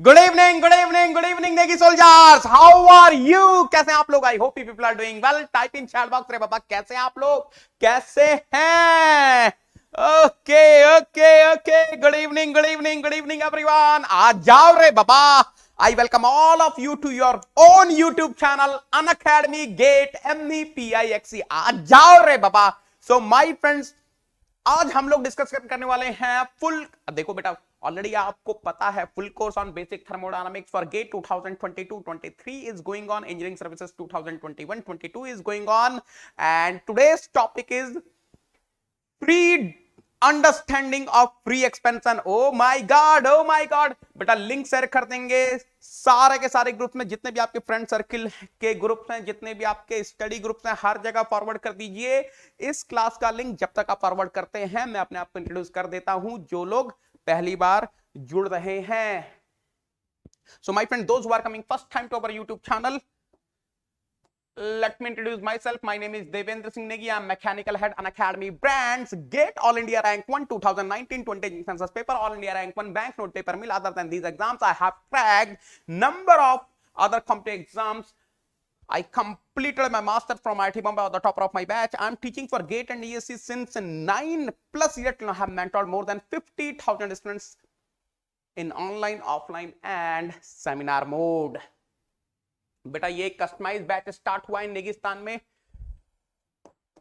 Good evening, good evening, good evening Negi soldiers, how are you? कैसे हैं आप लोग? I hope you people are doing well. Type in chat box रे बाबा, कैसे हैं आप लोग? कैसे हैं? Okay okay okay, good evening, good evening, good evening everyone. आ जाओ रे बाबा। I welcome all of you to your own YouTube channel, Unacademy Gate MEPIXE। आ जाओ रे बाबा। So my friends, आज हम लोग डिस्कस करने वाले हैं फुल। देखो बेटा, ऑलरेडी आपको पता है full course on basic thermodynamics for GATE 2022-23 is going on. Engineering services 2021-22 is going on and today's topic is pre understanding of free expansion. Oh my God, oh my God. बेटा link share कर देंगे सारे के सारे group में, जितने भी आपके फ्रेंड सर्किल के ग्रुप्स हैं, जितने भी आपके स्टडी ग्रुप्स हैं, हर जगह फॉरवर्ड कर दीजिए इस क्लास का लिंक। जब तक आप फॉरवर्ड करते हैं मैं अपने आप को इंट्रोड्यूस कर देता हूं जो लोग पहली बार जुड़ रहे हैं। So my friend, those who are coming first time to our YouTube channel, let me introduce myself. My name is Devendra Singh Negi. I'm mechanical head Unacademy brands. Get all India rank 1 2019-20 census paper, all India rank 1 banknote paper mill. Other than these exams, I have cracked number of other competitive exams. I completed my master from IIT Bombay at the top of my batch. I'm teaching for GATE and ESC since 9+ years. I have mentored more than 50,000 students in online, offline and seminar mode. बेटा ये customise batch start हुआ है नेगिस्तान में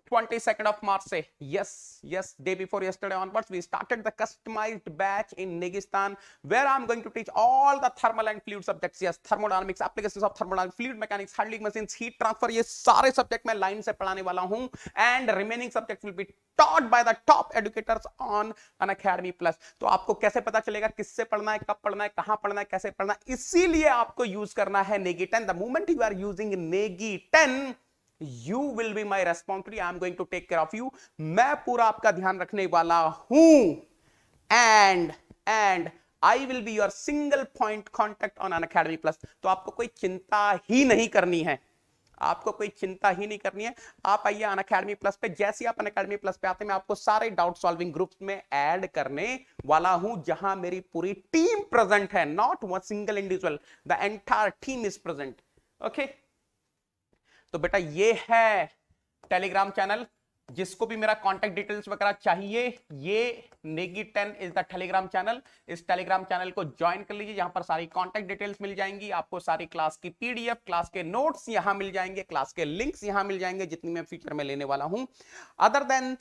22nd of March से। yes, day before yesterday onwards we started the customized batch in Negistan where I'm going to teach all the thermal and fluid subjects। yes, thermodynamics, applications of thermodynamics, fluid mechanics, handling machines, heat transfer, ये सारे subject मैं line से पढ़ाने वाला हूं and remaining subjects will be taught by the top educators on Unacademy Plus। तो आपको कैसे पता चलेगा किससे पढ़ना है, कब पढ़ना है, कहां पढ़ना है, कैसे पढ़ना है? इसीलिए आपको यूज करना है Negi 10। The moment you are using Negi 10 you will be my responsibility। I am going to take care of you। मैं पूरा आपका ध्यान रखने वाला हूं and I will be your single point contact on Unacademy Plus। तो आपको कोई चिंता ही नहीं करनी है, आपको कोई चिंता ही नहीं करनी है। आप आइए Unacademy Plus पे। जैसे ही आप Unacademy Plus पे आते हैं मैं आपको सारे डाउट सॉल्विंग ग्रुप्स में ऐड करने वाला हूं जहां मेरी पूरी टीम प्रेजेंट है, not one single individual, the entire team is present. Okay, तो बेटा ये है टेलीग्राम चैनल। जिसको भी मेरा कांटेक्ट डिटेल्स वगैरह चाहिए, ये Negi 10 is the Telegram channel. इस टेलीग्राम चैनल को ज्वाइन कर लीजिए, यहां पर सारी कांटेक्ट डिटेल्स मिल जाएंगी आपको, सारी क्लास की पीडीएफ, क्लास के नोट्स यहां मिल जाएंगे, क्लास के लिंक्स यहां मिल जाएंगे जितनी मैं फ्यूचर में लेने वाला हूं। Other than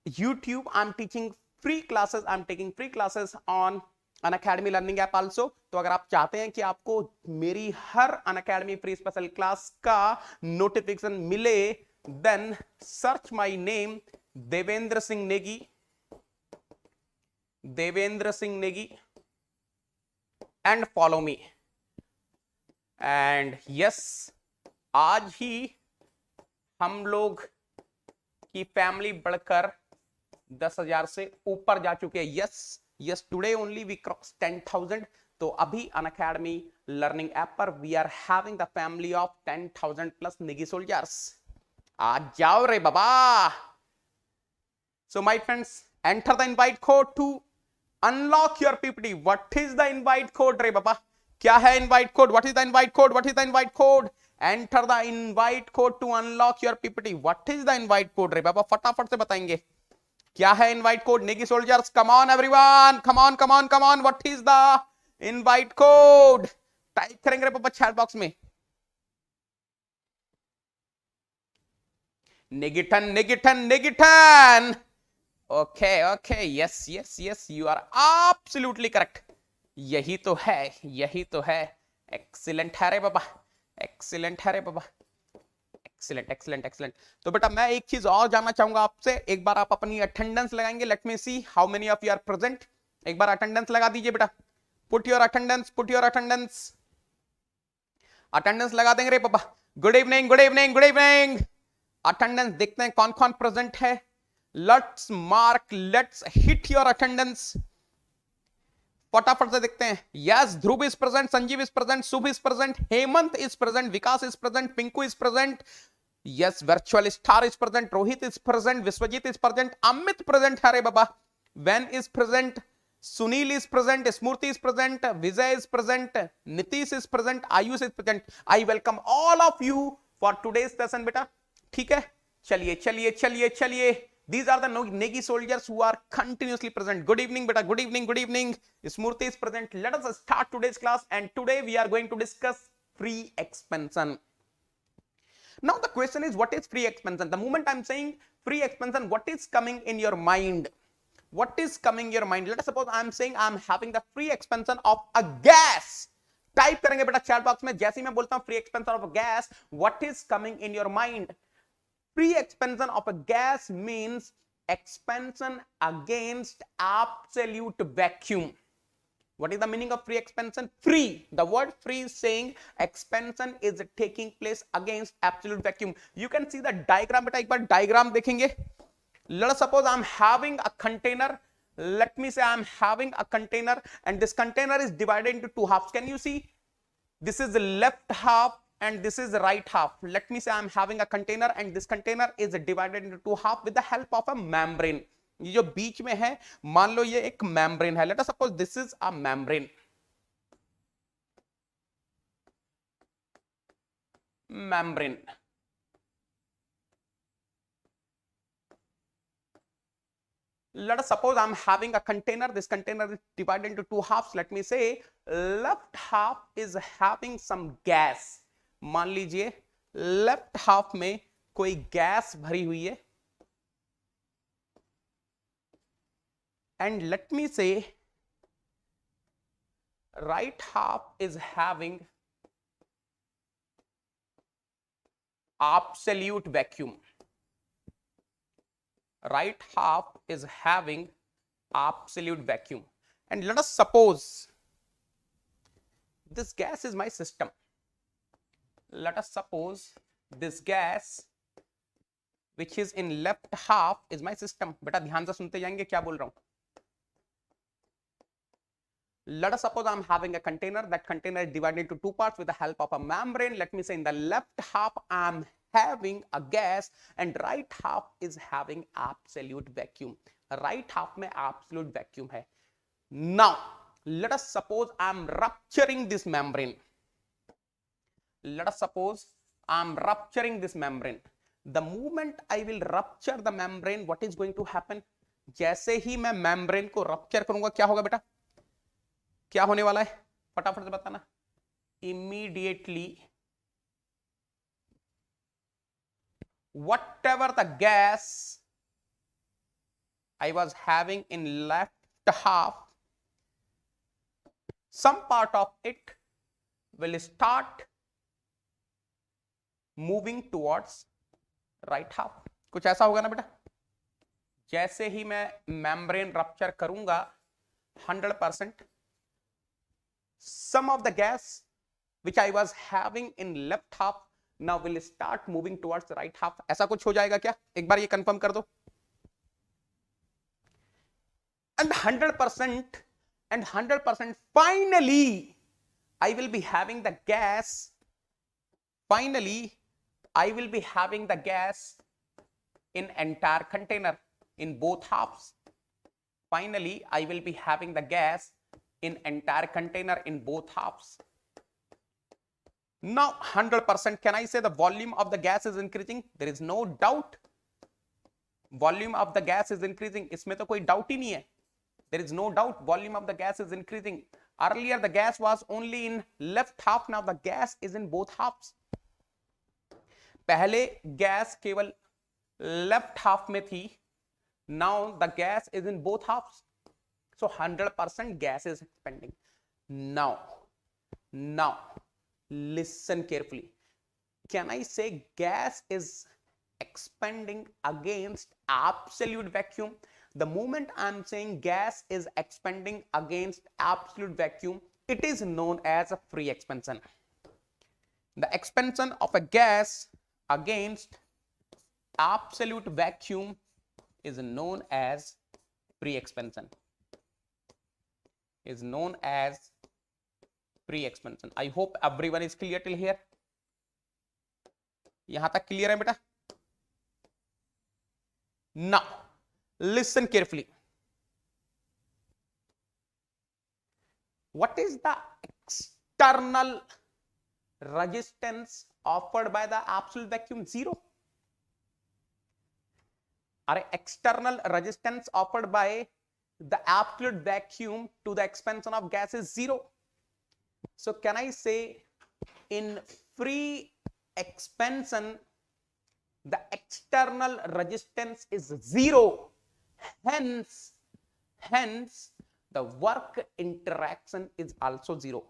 YouTube, I am teaching free classes, I am taking free classes on Unacademy learning app also. तो अगर आप चाहते हैं कि आपको मेरी हर Unacademy फ्री स्पेशल क्लास का नोटिफिकेशन मिले, then search my name Devendra Singh Negi, Devendra Singh Negi and follow me. And yes, आज ही हम लोग की फैमिली बढ़कर 10,000 से ऊपर जा चुके हैं। yes, today only we crossed 10,000। तो अभी Unacademy लर्निंग ऐप पर we are having the family of 10,000 plus Negi soldiers. आ जाओ रे बाबा। So my friends, enter the invite code to unlock your PPT। what is the invite code रे बाबा? क्या है invite code? what is the invite code? what is the invite code? enter the invite code to unlock your PPT। what is the invite code रे बाबा? फटाफट से बताएंगे क्या है invite code Negi soldiers. Come on everyone, come on come on come on, what is the invite code? Type करेंगे रे पापा chat box में। नेगिटन नेगिटन नेगिटन। Okay okay, yes yes yes, you are absolutely correct. यही तो है, यही तो है। एक्सीलेंट है रे बाबा, एक्सीलेंट है रे बाबा, एक्सीलेंट एक्सीलेंट एक्सीलेंट। तो बेटा मैं एक चीज और जानना चाहूंगा आपसे, एक बार आप अपनी अटेंडेंस लगाएंगे। Let me see how many of you are present. एक बार अटेंडेंस लगा दीजिए बेटा। Put your attendance, put your attendance, attendance लगा देंगे रे पापा। Good evening, good evening, good evening. Attendance देखते हैं कौन कौन प्रेजेंट है। Let's mark, let's hit your attendance. फटाफट से देखते हैं। Yes, Dhruv is present, Sanjeev is present, Shubh is present, Hemant is present, Vikas is present, Pinku is present, yes, virtual star is present, Rohit is present, Vishwajeet is present, Amit present है रे बाबा, Van is present, Sunil is present, Smurti is present, Vijay is present, Nitish is present, Ayush is present. I welcome all of you for today's session, beta. ठीक है, चलिए चलिए चलिए चलिए. These are the Negi soldiers who are continuously present. Good evening, beta. Good evening. Good evening. Smurti is present. Let us start today's class, and today we are going to discuss free expansion. Now the question is, what is free expansion? The moment I'm saying free expansion, what is coming in your mind? What is coming in your mind? Let us suppose I'm saying I'm having the free expansion of a gas. Type करेंगे बेटा chat box में. जैसे ही मैं बोलता हूं free expansion of a gas, what is coming in your mind? Free expansion of a gas means expansion against absolute vacuum. What is the meaning of free expansion? Free. The word free is saying expansion is taking place against absolute vacuum. You can see the diagram. बेटा एक बार diagram देखेंगे. Let us suppose I'm having a container. Let me say I'm having a container, and this container is divided into two halves. Can you see? This is the left half and this is the right half. Let me say I'm having a container, and this container is divided into two halves with the help of a membrane. ये जो बीच में है, मान लो ये एक membrane है. Let us suppose this is a membrane. Membrane. Let us suppose I'm having a container. This container is divided into two halves. Let me say left half is having some gas. मान लीजिए left half में कोई gas भरी हुई है, and let me say right half is having absolute vacuum. Right half is having absolute vacuum, and let us suppose this gas is my system. Let us suppose this gas which is in left half is my system. बेटा ध्यान से सुनते जाएंगे क्या बोल रहा हूं. Let us suppose I'm having a container. That container is divided into two parts with the help of a membrane. Let me say in the left half I'm having a gas, and right half is having absolute vacuum. Right half में absolute vacuum है. Now let us suppose I'm rupturing this membrane. Let us suppose I'm rupturing this membrane. The moment I will rupture the membrane, what is going to happen? जैसे ही मैं membrane को rupture करूंगा, क्या होगा बेटा? क्या होने वाला है? फटाफट से बताना. Immediately, whatever the gas I was having in left half, some part of it will start moving towards right half. कुछ ऐसा होगा ना बेटा. जैसे ही मैं membrane rupture करूंगा 100%, some of the gas which I was having in left half now will start moving towards the right half. ऐसा कुछ हो जाएगा क्या? एक बार ये कंफर्म कर दो. And 100% finally I will be having the gas. Finally I will be having the gas in entire container in both halves. Finally I will be having the gas in entire container in both halves. Now 100%, can I say the volume of the gas is increasing? There is no doubt. Volume of the gas is increasing. इसमें तो कोई doubt ही नहीं है. There is no doubt volume of the gas is increasing. Earlier the gas was only in left half. Now the gas is in both halves. पहले gas केवल left half में थी. Now the gas is in both halves. So 100% gas is expanding. Now listen carefully. Can I say gas is expanding against absolute vacuum? The moment I'm saying gas is expanding against absolute vacuum, it is known as a free expansion. The expansion of a gas against absolute vacuum is known as free expansion. Is known as free expansion. I hope everyone is clear till here. यहां तक clear है बेटा? Now listen carefully. what is the external resistance offered by the absolute vacuum? Zero. Are external resistance offered by the absolute vacuum to the expansion of gas is zero. So can I say in free expansion the external resistance is zero, hence the work interaction is also zero.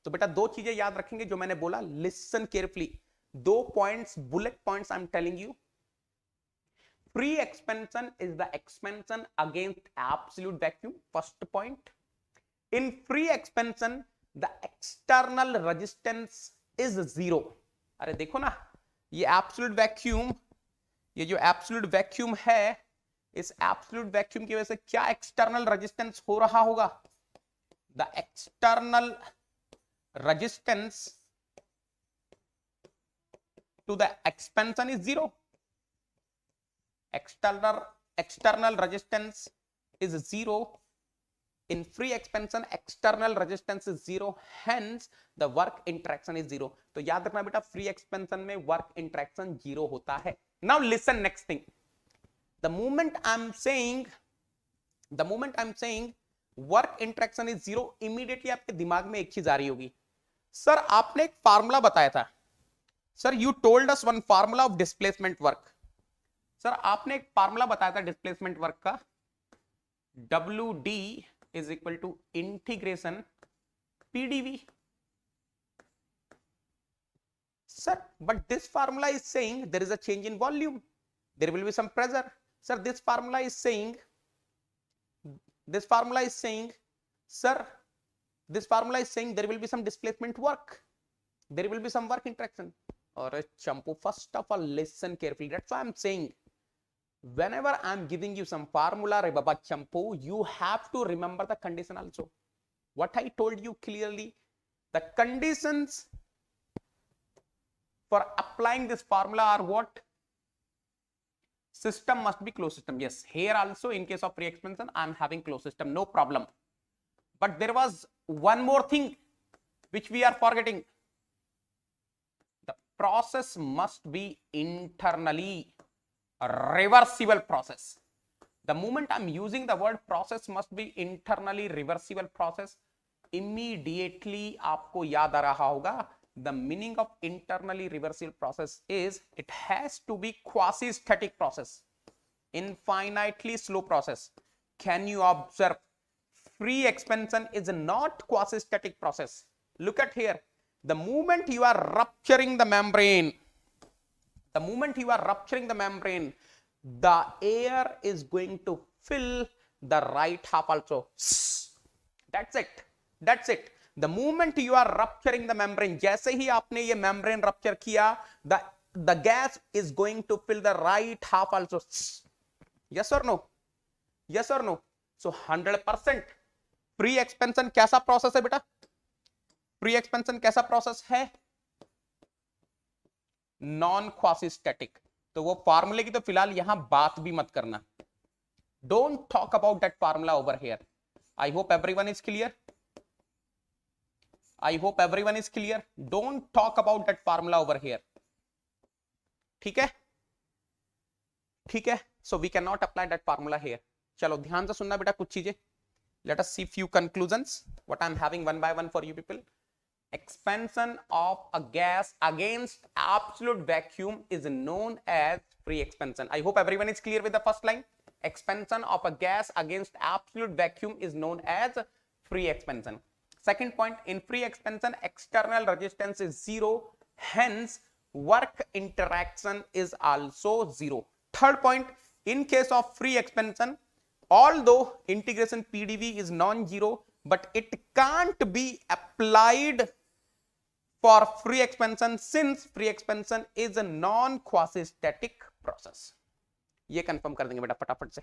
तो बेटा दो चीजें याद रखेंगे जो मैंने बोला, listen carefully, दो points, bullet points I am telling you. Free expansion is the expansion against absolute vacuum. First point. In free expansion, the external resistance is zero. अरे देखो ना, ये absolute vacuum, ये जो absolute vacuum है, इस absolute vacuum की वजह से क्या external resistance हो रहा होगा? The external resistance to the expansion is zero. External resistance is zero. In free expansion external resistance is zero, hence the work interaction is zero. तो याद रखना बेटा, फ्री एक्सपेंशन में वर्क इंटरेक्शन जीरो होता है. Now listen next thing. the moment I'm saying work interaction is zero, immediately आपके दिमाग में एक चीज आ रही होगी, सर आपने एक फार्मूला बताया था, sir you told us one formula of displacement work. Sir आपने एक फार्मूला बताया था डिस्प्लेसमेंट वर्क का, WD is equal to integration PdV. Sir, but this formula is saying there is a change in volume, there will be some pressure. Sir, this formula is saying, sir, this formula is saying there will be some displacement work, there will be some work interaction. Or Champu, first of all listen carefully. That's why I'm saying whenever I'm giving you some formula, Re Baba Champu, you have to remember the condition also. What I told you clearly, the conditions for applying this formula are what? System must be closed system. Yes, here also in case of free expansion I'm having closed system, no problem. But there was one more thing which we are forgetting. The process must be internally reversible process. The moment I'm using the word process must be internally reversible process, immediately आपको याद आ रहा होगा, the meaning of internally reversible process is it has to be quasi-static process, infinitely slow process. Can you observe? Free expansion is not quasi-static process. Look at here. The moment you are rupturing the membrane, the air is going to fill the right half also. That's it. The moment you are rupturing the membrane, जैसे ही आपने ये membrane rupture किया, the gas is going to fill the right half also. Yes or no? Yes or no? So 100% free expansion कैसा process है बेटा? Free expansion कैसा process है? Non quasi static. तो वो फार्मूले की तो फिलहाल यहां बात भी मत करना. Don't talk about that formula over here. I hope everyone is clear. Don't talk about that formula over here. ठीक है. So we can not apply that formula here. चलो ध्यान से सुनना बेटा कुछ चीजें. Let us see few conclusions what I am having one by one for you people. Expansion of a gas against absolute vacuum is known as free expansion. I hope everyone is clear with the first line. Expansion of a gas against absolute vacuum is known as free expansion. Second point, in free expansion external resistance is zero, hence work interaction is also zero. Third point, in case of free expansion, although integration PdV is non-zero, but it can't be applied for free expansion since free expansion is a non quasi static process. ये confirm कर देंगे बेटा फटाफट से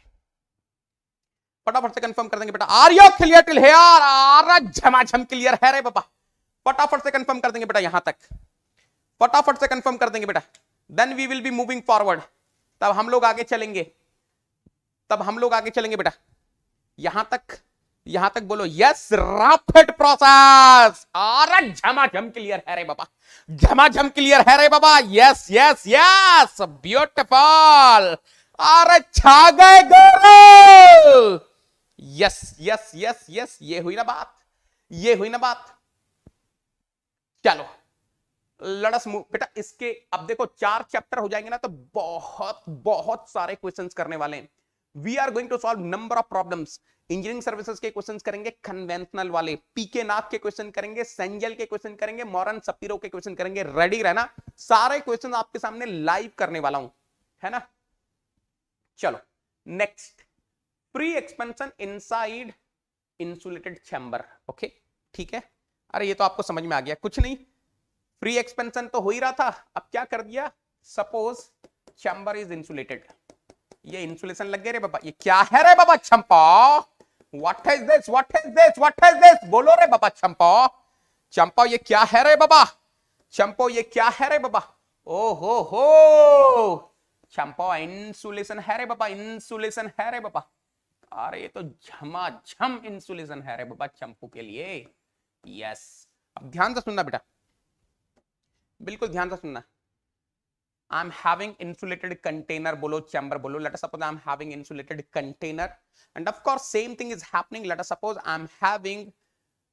confirm कर देंगे बेटा. Are you clear till here? आर झमाझम क्लियर है रे बाबा. फटाफट से कंफर्म कर देंगे बेटा यहां तक. फटाफट से कंफर्म कर देंगे बेटा. Then we will be moving forward. तब हम लोग आगे चलेंगे बेटा. यहां तक यहां तक बोलो यस, रैपिड प्रोसेस। अरे झमाझम क्लियर है रे बाबा, झमाझम क्लियर है रे बाबा। Yes yes yes, beautiful. अरे छा गए Gaurav. Yes yes yes yes, ये हुई ना बात, ये हुई ना बात। चलो लड़स मूव बेटा। इसके अब देखो 4 चैप्टर हो जाएंगे ना, तो बहुत बहुत सारे क्वेश्चंस करने वाले हैं। We are going to solve number of problems. Engineering services के क्वेश्चंस करेंगे, कन्वेंशनल वाले, पीके नाग के क्वेश्चन करेंगे, सेंजल के क्वेश्चन करेंगे, मॉरन सपीरो के क्वेश्चन करेंगे। रेडी रहना, सारे क्वेश्चन आपके सामने लाइव करने वाला हूं, है ना। चलो next, pre expansion inside insulated chamber. Okay ठीक है। अरे ये तो आपको समझ में आ गया, कुछ नहीं, फ्री एक्सपेंशन तो हो ही रहा था, अब क्या कर दिया, सपोज चैम्बर इज इंसुलेटेड। ये इंसुलेशन लग गए रे बाबा, ये क्या है रे बाबा Champa, what is this, what is this, what is this, बोलो रे बाबा चंपा, चंपा ये क्या है रे बाबा, चंपो ये क्या है रे बाबा। ओ हो चंपा इंसुलेशन है रे बाबा, इंसुलेशन है रे बाबा। अरे ये तो झमाझम इंसुलेशन है रे बाबा चंपू के लिए। यस, अब ध्यान से सुनना बेटा, बिल्कुल ध्यान से सुनना। आई एम हैविंग इंसुलेटेड कंटेनर, बोलो चैम्बर बोलो। Let us suppose I am having insulated container, end of course same thing is happening. Let us suppose I am having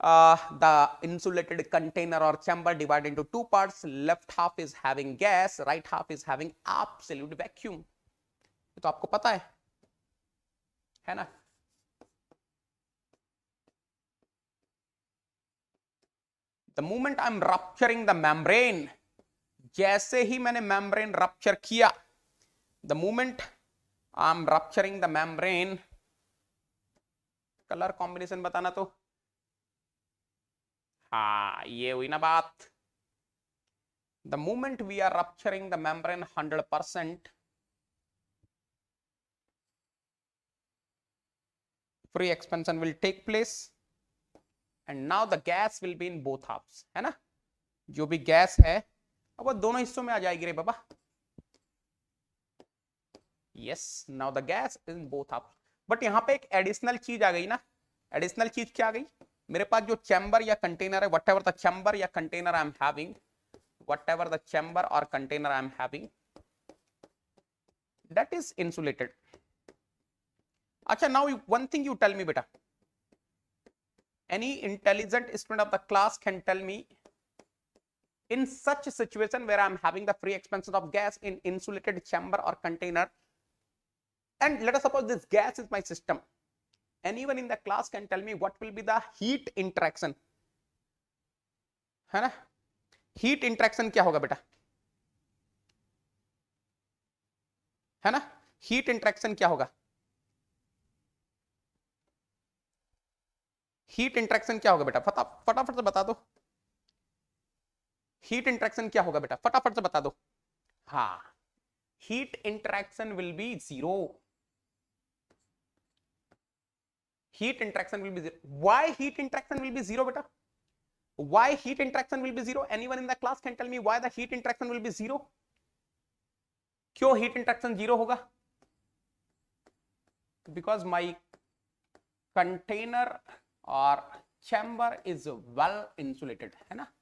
the insulated container or chamber divided into 2 parts. Left half is having gas, right half is having absolute vacuum. तो आपको पता है ना। The moment I'm rupturing the membrane, जैसे ही मैंने membrane rupture किया, the moment I'm rupturing the membrane, colour combination बताना तो, हाँ ये हुई ना बात। The moment we are rupturing the membrane 100%, free expansion will take place and now the gas will be in both halves, है ना। जो भी गैस है अब वो दोनों हिस्सों में आ जाएगी रे बाबा। Yes, now the gas in both half. But यहां पे एक एडिशनल चीज आ गई ना। एडिशनल चीज क्या आ गई, मेरे पास जो चैम्बर या कंटेनर है, वट एवर द चैम्बर या container I am having, whatever the chamber और container I am having, that is insulated. अच्छा now one thing you tell me बेटा, any intelligent student of the class can tell me, in such a situation where I'm having the free expansion of gas in insulated chamber or container, and let us suppose this gas is my system, anyone in the class can tell me what will be the heat interaction, है ना। heat interaction क्या होगा बेटा, है ना। heat interaction क्या होगा, heat interaction क्या होगा बेटा, फटाफट से बता दो। हीट इंटरेक्शन क्या होगा बेटा, फटाफट से बता दो। हाँ, heat interaction will be zero, heat interaction will be zero. Why heat interaction will be zero बेटा, why heat interaction will be zero, anyone in the class can tell me why the heat interaction will be zero. क्यों heat interaction zero होगा, because my container और chamber is well insulated, है ना।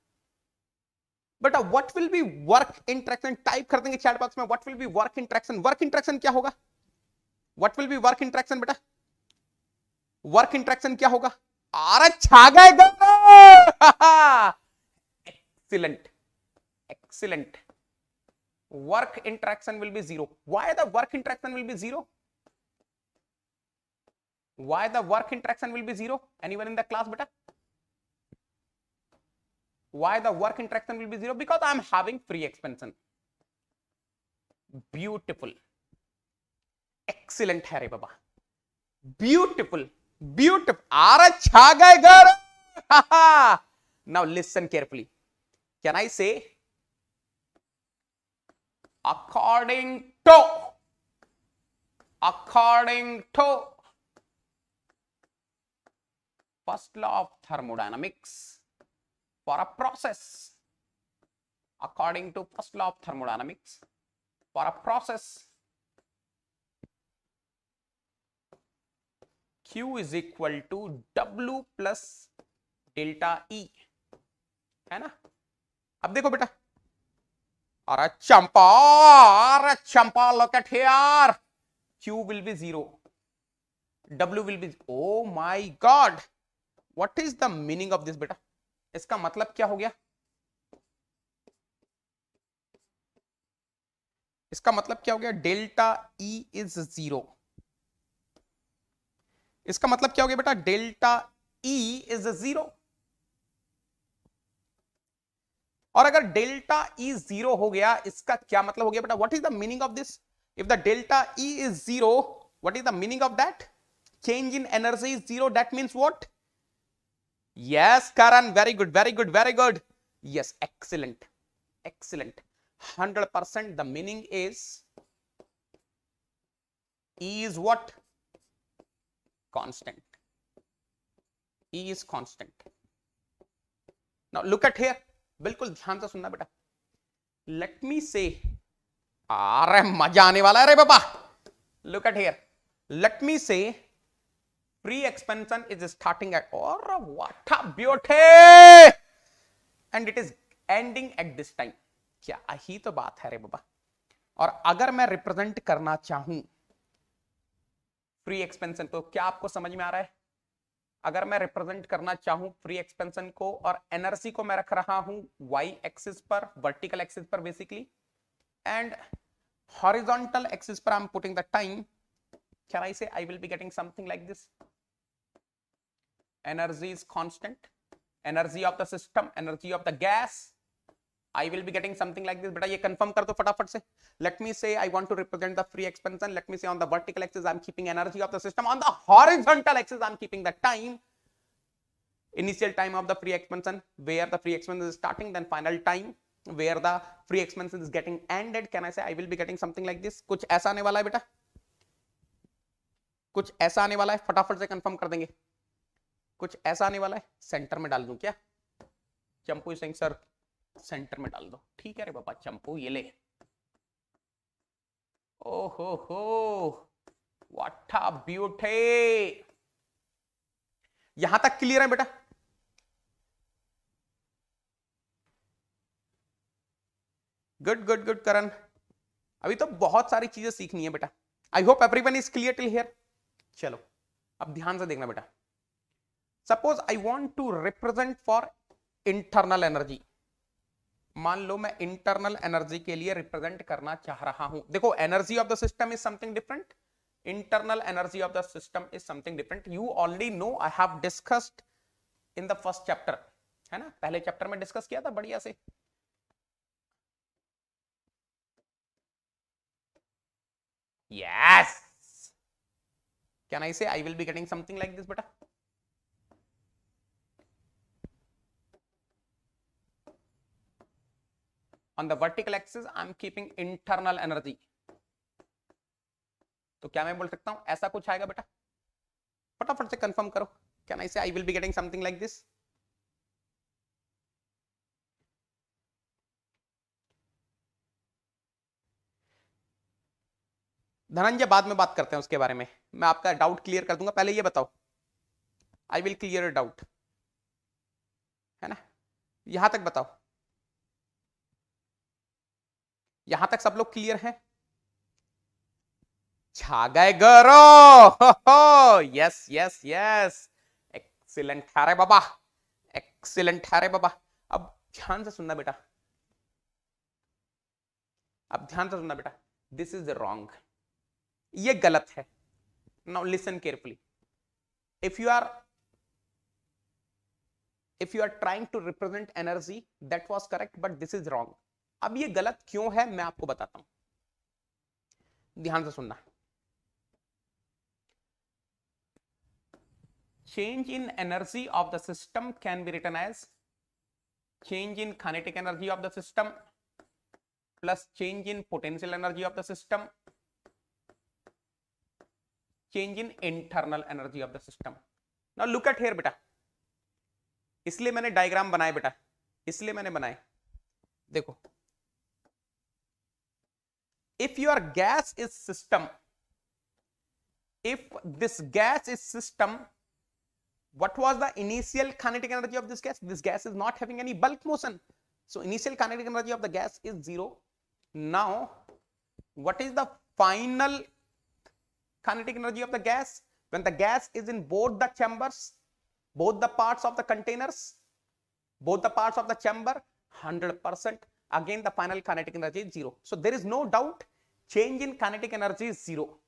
But what will be work interaction, type कर देंगे chat box में, what will be work interaction. Work interaction क्या होगा, what will be work interaction बेटा, वर्क इंटरेक्शन क्या होगा। अरे छा गए, excellent excellent. Work interaction will be zero. Why the work interaction will be zero, why the work interaction will be zero, anyone in the class बेटा। Why the work interaction will be zero? Because I am having free expansion. Beautiful, excellent है रे बाबा, beautiful, beautiful। आरा छा गए घर। Now listen carefully. Can I say according to first law of thermodynamics, for a process, according to first law of thermodynamics, for a process Q is equal to W plus delta E, है ना। अब देखो बेटा, अरे Champa look at here, Q will be 0, W will be, oh my god, what is the meaning of this बेटा? इसका मतलब क्या हो गया? इसका मतलब क्या हो गया? Delta E is 0। इसका मतलब क्या हो गया बेटा? Delta E is 0। और अगर डेल्टा E 0 हो गया, इसका क्या मतलब हो गया बेटा? What is the meaning of this? If the delta E is 0, what is the meaning of that? Change in energy is 0. That means what? Yes, Karan, very good, very good, very good. Yes, excellent, excellent. 100%. The meaning is E is what? Constant. E is constant. Now look at here. बिल्कुल ध्यान से सुनना बेटा. Let me say. अरे मजा आने वाला है रे बाबा. Look at here. Let me say. Free expansion is starting at, or what a beauty, and it is ending at this time. क्या ही तो बात है रे बाबा. और अगर मैं रिप्रेजेंट करना चाहूं फ्री एक्सपेंशन को, क्या आपको समझ में आ रहा है? अगर मैं रिप्रेजेंट करना चाहूं फ्री एक्सपेंशन को, और एनर्जी को मैं रख रहा हूं वाई एक्सिस पर, वर्टिकल एक्सिस पर बेसिकली, एंड हॉरिजॉन्टल एक्सिस पर I am putting the time, can I say I will be getting something like this? Energy is constant, energy of the system, energy of the gas, I will be getting something like this. बेटा ये confirm कर दो फटाफट से. Let me say I want to represent the free expansion. Let me say on the vertical axis I am keeping energy of the system. On the horizontal axis I am keeping the time, initial time of the free expansion, where the free expansion is starting, then final time where the free expansion is getting ended. Can I say I will be getting something like this? कुछ ऐसा आने वाला है बेटा, कुछ ऐसा आने वाला है. फटाफट से कंफर्म कर देंगे. कुछ ऐसा आने वाला है. सेंटर में डाल दूं क्या? चंपू सिंह सर सेंटर में डाल दो. ठीक है रे बाबा चंपू, ये ले. ओहो हो, व्हाट अ ब्यूटी. यहां तक क्लियर है बेटा? Good good good Karan. अभी तो बहुत सारी चीजें सीखनी है बेटा. I hope everyone is clear till here. चलो अब ध्यान से देखना बेटा. Suppose I want to represent for internal energy. मान लो मैं इंटरनल एनर्जी के लिए रिप्रेजेंट करना चाह रहा हूं. देखो energy of the system is something different, internal energy of the system is something different. You already know, I have discussed in the first chapter, है ना. पहले चैप्टर में डिस्कस किया था बढ़िया से. यस, कैन आई से आई will be getting something like this बेटा. On the vertical axis I am keeping internal energy. तो क्या मैं बोल सकता हूं ऐसा कुछ आएगा बेटा? फटाफट से कंफर्म करो. Can I say I will be getting something like this? Dhananjay बाद में बात करते हैं उसके बारे में. मैं आपका डाउट क्लियर कर दूंगा. पहले ये बताओ. I will clear your doubt, है ना. यहां तक बताओ. यहां तक सब लोग क्लियर हैं? छा गए गरो. यस यस यस, एक्सीलेंट है रे बाबा, एक्सीलेंट है रे बाबा. अब ध्यान से सुनना बेटा, अब ध्यान से सुनना बेटा. दिस इज रॉन्ग, ये गलत है. Now listen carefully. If you are trying to represent energy, that was correct, but this is wrong. अब ये गलत क्यों है मैं आपको बताता हूं. ध्यान से सुनना. Change in energy of the system can be written as change in kinetic energy of the system plus change in potential energy of the system, change in internal energy of the system. Now look at here बेटा. इसलिए मैंने diagram बनाए बेटा, इसलिए मैंने बनाए. देखो, if your gas is system, if this gas is system, what was the initial kinetic energy of this gas? This gas is not having any bulk motion, so initial kinetic energy of the gas is 0. Now what is the final kinetic energy of the gas when the gas is in both the chambers, both the parts of the containers, both the parts of the chamber? 100%. Again the final kinetic energy is 0. So there is no doubt change in kinetic energy is 0.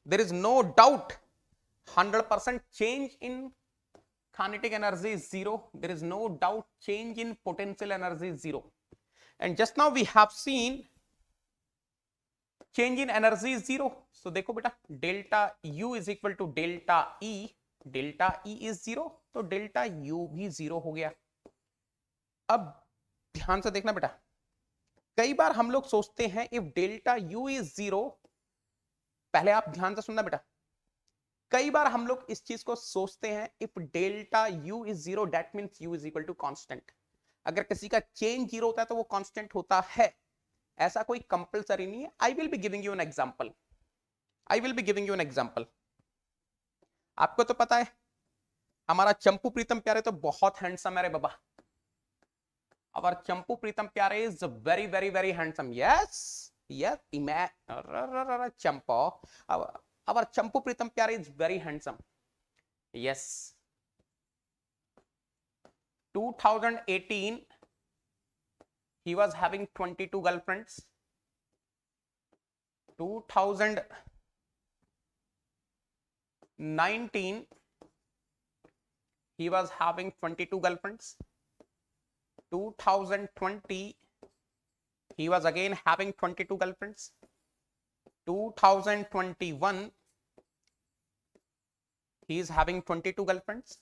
There is no doubt 100% change in kinetic energy is 0. There is no doubt change in potential energy is 0. And just now we have seen change in energy is 0. So देखो बेटा delta U is equal to delta E. Delta E is 0, तो delta U भी 0 हो गया. अब ध्यान से देखना बेटा, कई बार हम लोग सोचते हैं इफ डेल्टा U is 0, पहले आप ध्यान से सुनना बेटा, कई बार हम लोग इस चीज को सोचते हैं if delta U is 0 that means U is equal to constant. अगर किसी का चेंज 0 होता है तो वो कांस्टेंट होता है, ऐसा कोई कंपलसरी नहीं है. आई will be giving you an example. I will be giving you an example. आपको तो पता है हमारा चंपू प्रीतम प्यारे तो बहुत हैंडसम है रे बाबा. Our Champu Pritam Pyare is very, very, very handsome. Yes, yes. Champu. Our Champu Pritam Pyare is very handsome. Yes. 2018, he was having 22 girlfriends. 2019, he was having 22 girlfriends. 2020, he was again having 22 girlfriends. 2021, he is having 22 girlfriends.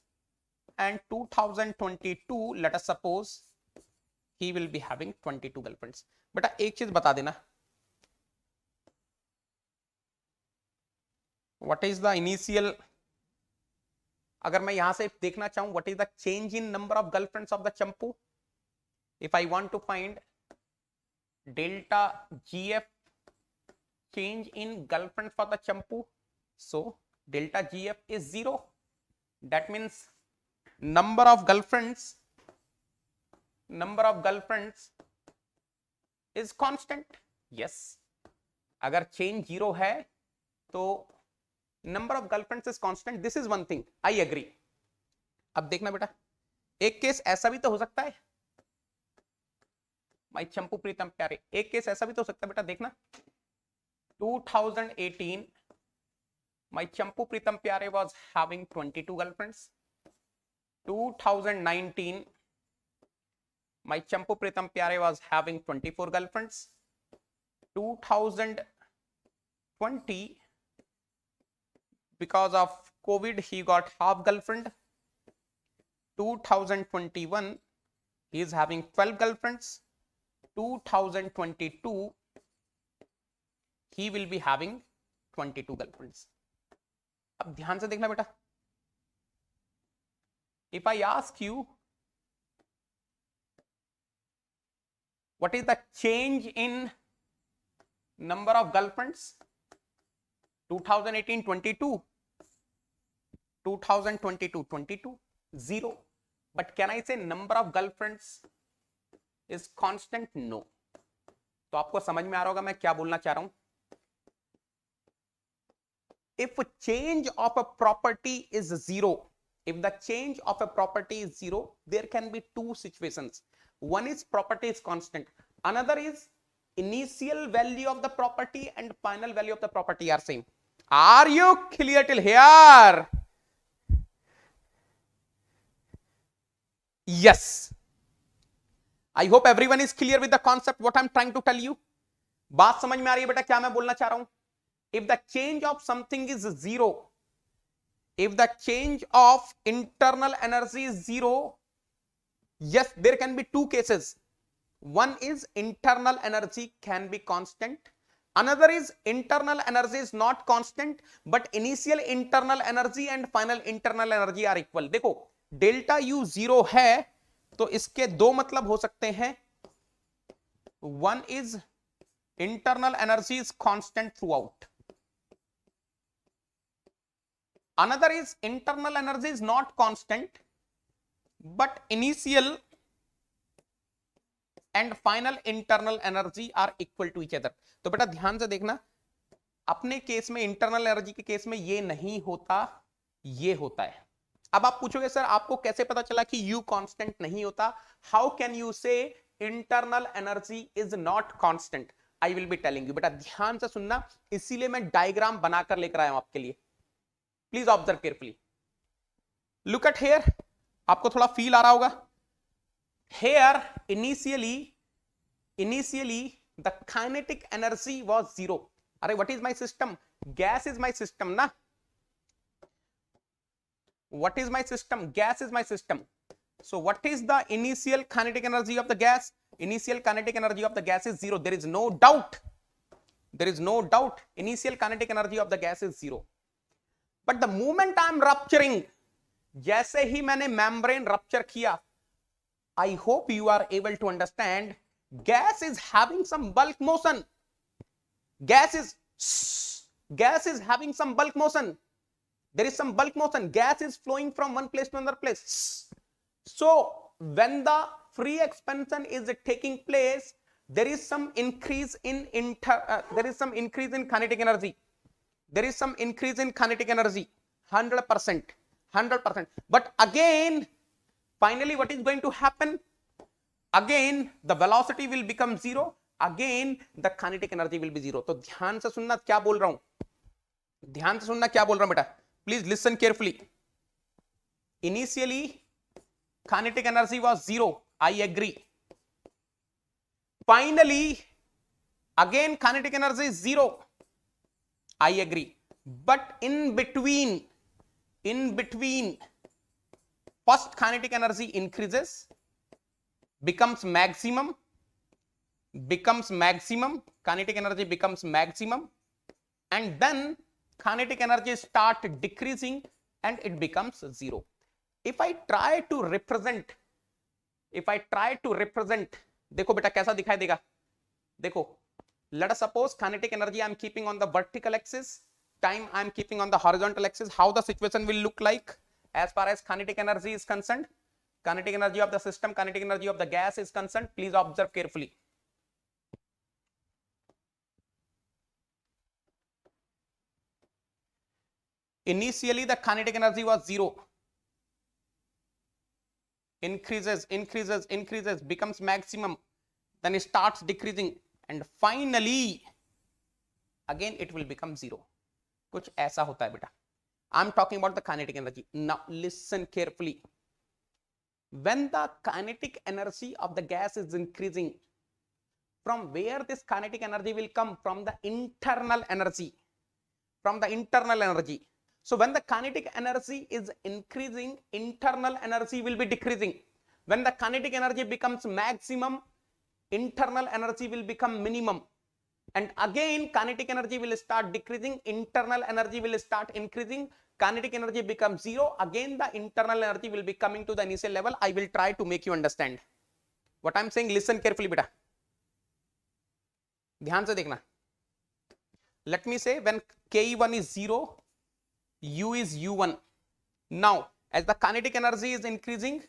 And 2022, let us suppose, he will be having 22 girlfriends. बेटा एक चीज बता देना, what is the initial, अगर मैं यहां से देखना चाहूं what is the change in number of girlfriends of the Champu, if I want to find delta GF change in girlfriend for the Champu, so delta GF is 0. That means number of girlfriends is constant. Yes, अगर change 0 है तो number of girlfriends is constant. This is one thing, I agree. अब देखना बेटा, एक case ऐसा भी तो हो सकता है माय चंपू प्रीतम प्यारे, एक केस ऐसा भी तो हो सकता है बेटा. देखना 2018 माय चंपू प्रीतम प्यारे was having 22 girlfriends. 2019 my Champu Pritam Pyare was having 24 girlfriends. 2020, because of COVID, he got half girlfriend. 2021, he is having 12 girlfriends. 2022, he will be having 22 girlfriends. अब ध्यान से देखना बेटा, if I ask you what is the change in number of girlfriends, 2018 22, 2022 22, 0. But can I say number of girlfriends is constant? No. तो आपको समझ में आ रहा होगा मैं क्या बोलना चाह रहा हूं. If change of a property is 0, if the change of a property is 0, there can be two situations. One is property is constant. Another is initial value of the property and final value of the property are same. Are you clear till here? Yes. I hope everyone is clear with the concept what I'm trying to tell you. बात समझ में आ रही है बेटा क्या मैं बोलना चाह रहा हूं. If the change of something is 0, if the change of internal energy is 0, yes, there can be two cases. One is internal energy can be constant. Another is internal energy is not constant, but initial internal energy and final internal energy are equal. देखो delta U 0 है तो इसके दो मतलब हो सकते हैं. One is internal energy is constant throughout. Another is internal energy is not constant, but initial and final internal energy are equal to each other. तो बेटा ध्यान से देखना, अपने केस में इंटरनल एनर्जी के केस में ये नहीं होता, ये होता है. अब आप पूछोगे सर आपको कैसे पता चला कि U कांस्टेंट नहीं होता? हाउ कैन यू से internal energy is not constant? I will be telling you. बेटा ध्यान से सुनना, इसीलिए मैं डायग्राम बनाकर लेकर आया हूं आपके लिए. Please observe carefully. Look at here, आपको थोड़ा फील आ रहा होगा. Here initially the kinetic energy was zero. अरे what is my system? Gas is my system ना. What is my system? Gas is my system. So what is the initial kinetic energy of the gas? Initial kinetic energy of the gas is zero. There is no doubt. There is no doubt. Initial kinetic energy of the gas is zero. But the moment I am rupturing, जैसे ही मैंने membrane rupture किया, I hope you are able to understand, gas is having some bulk motion. Gas is having some bulk motion. There is some bulk motion. Gas is flowing from one place to another place. So when the free expansion is taking place, there is some increase in kinetic energy. There is some increase in kinetic energy. 100%. But again, finally what is going to happen? Again the velocity will become zero. Again the kinetic energy will be zero. तो ध्यान से सुनना क्या बोल रहा हूं, ध्यान से सुनना क्या बोल रहा हूं बेटा. Please listen carefully. Initially kinetic energy was zero. I agree. Finally again kinetic energy is zero. I agree. But in between first kinetic energy increases, becomes maximum, kinetic energy becomes maximum, and then kinetic energy start decreasing and it becomes zero. If I try to represent, देखो बेटा कैसा दिखाई देगा. देखो, let us suppose kinetic energy I am keeping on the vertical axis, time I am keeping on the horizontal axis. How the situation will look like as far as kinetic energy is concerned, kinetic energy of the system, kinetic energy of the gas is concerned. Please observe carefully. Initially the kinetic energy was zero, increases, becomes maximum, then it starts decreasing, and finally again it will become zero. कुछ ऐसा होता है बेटा. I'm talking about the kinetic energy. Now listen carefully. When the kinetic energy of the gas is increasing, from where this kinetic energy will come? From the internal energy. So when the kinetic energy is increasing, internal energy will be decreasing. When the kinetic energy becomes maximum, internal energy will become minimum. And again kinetic energy will start decreasing, internal energy will start increasing, kinetic energy becomes zero. Again the internal energy will be coming to the initial level. I will try to make you understand what I am saying. Listen carefully beta, ध्यान से देखना. Let me say when Ke1 is 0, U is U1. Now as the kinetic energy is increasing,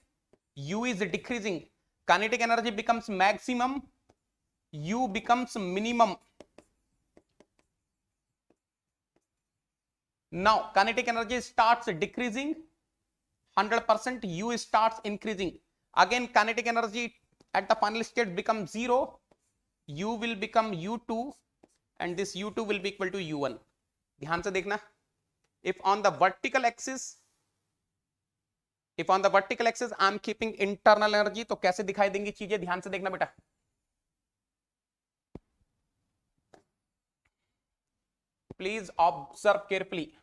U is decreasing, kinetic energy becomes maximum, U becomes minimum. Now kinetic energy starts decreasing, 100%, U starts increasing. Again kinetic energy at the final state becomes 0, U will become U2, and this U2 will be equal to U1. ध्यान से देखना. If on the vertical axis I am keeping internal energy, तो कैसे दिखाई देंगी चीजें? ध्यान से देखना बेटा. Please observe carefully.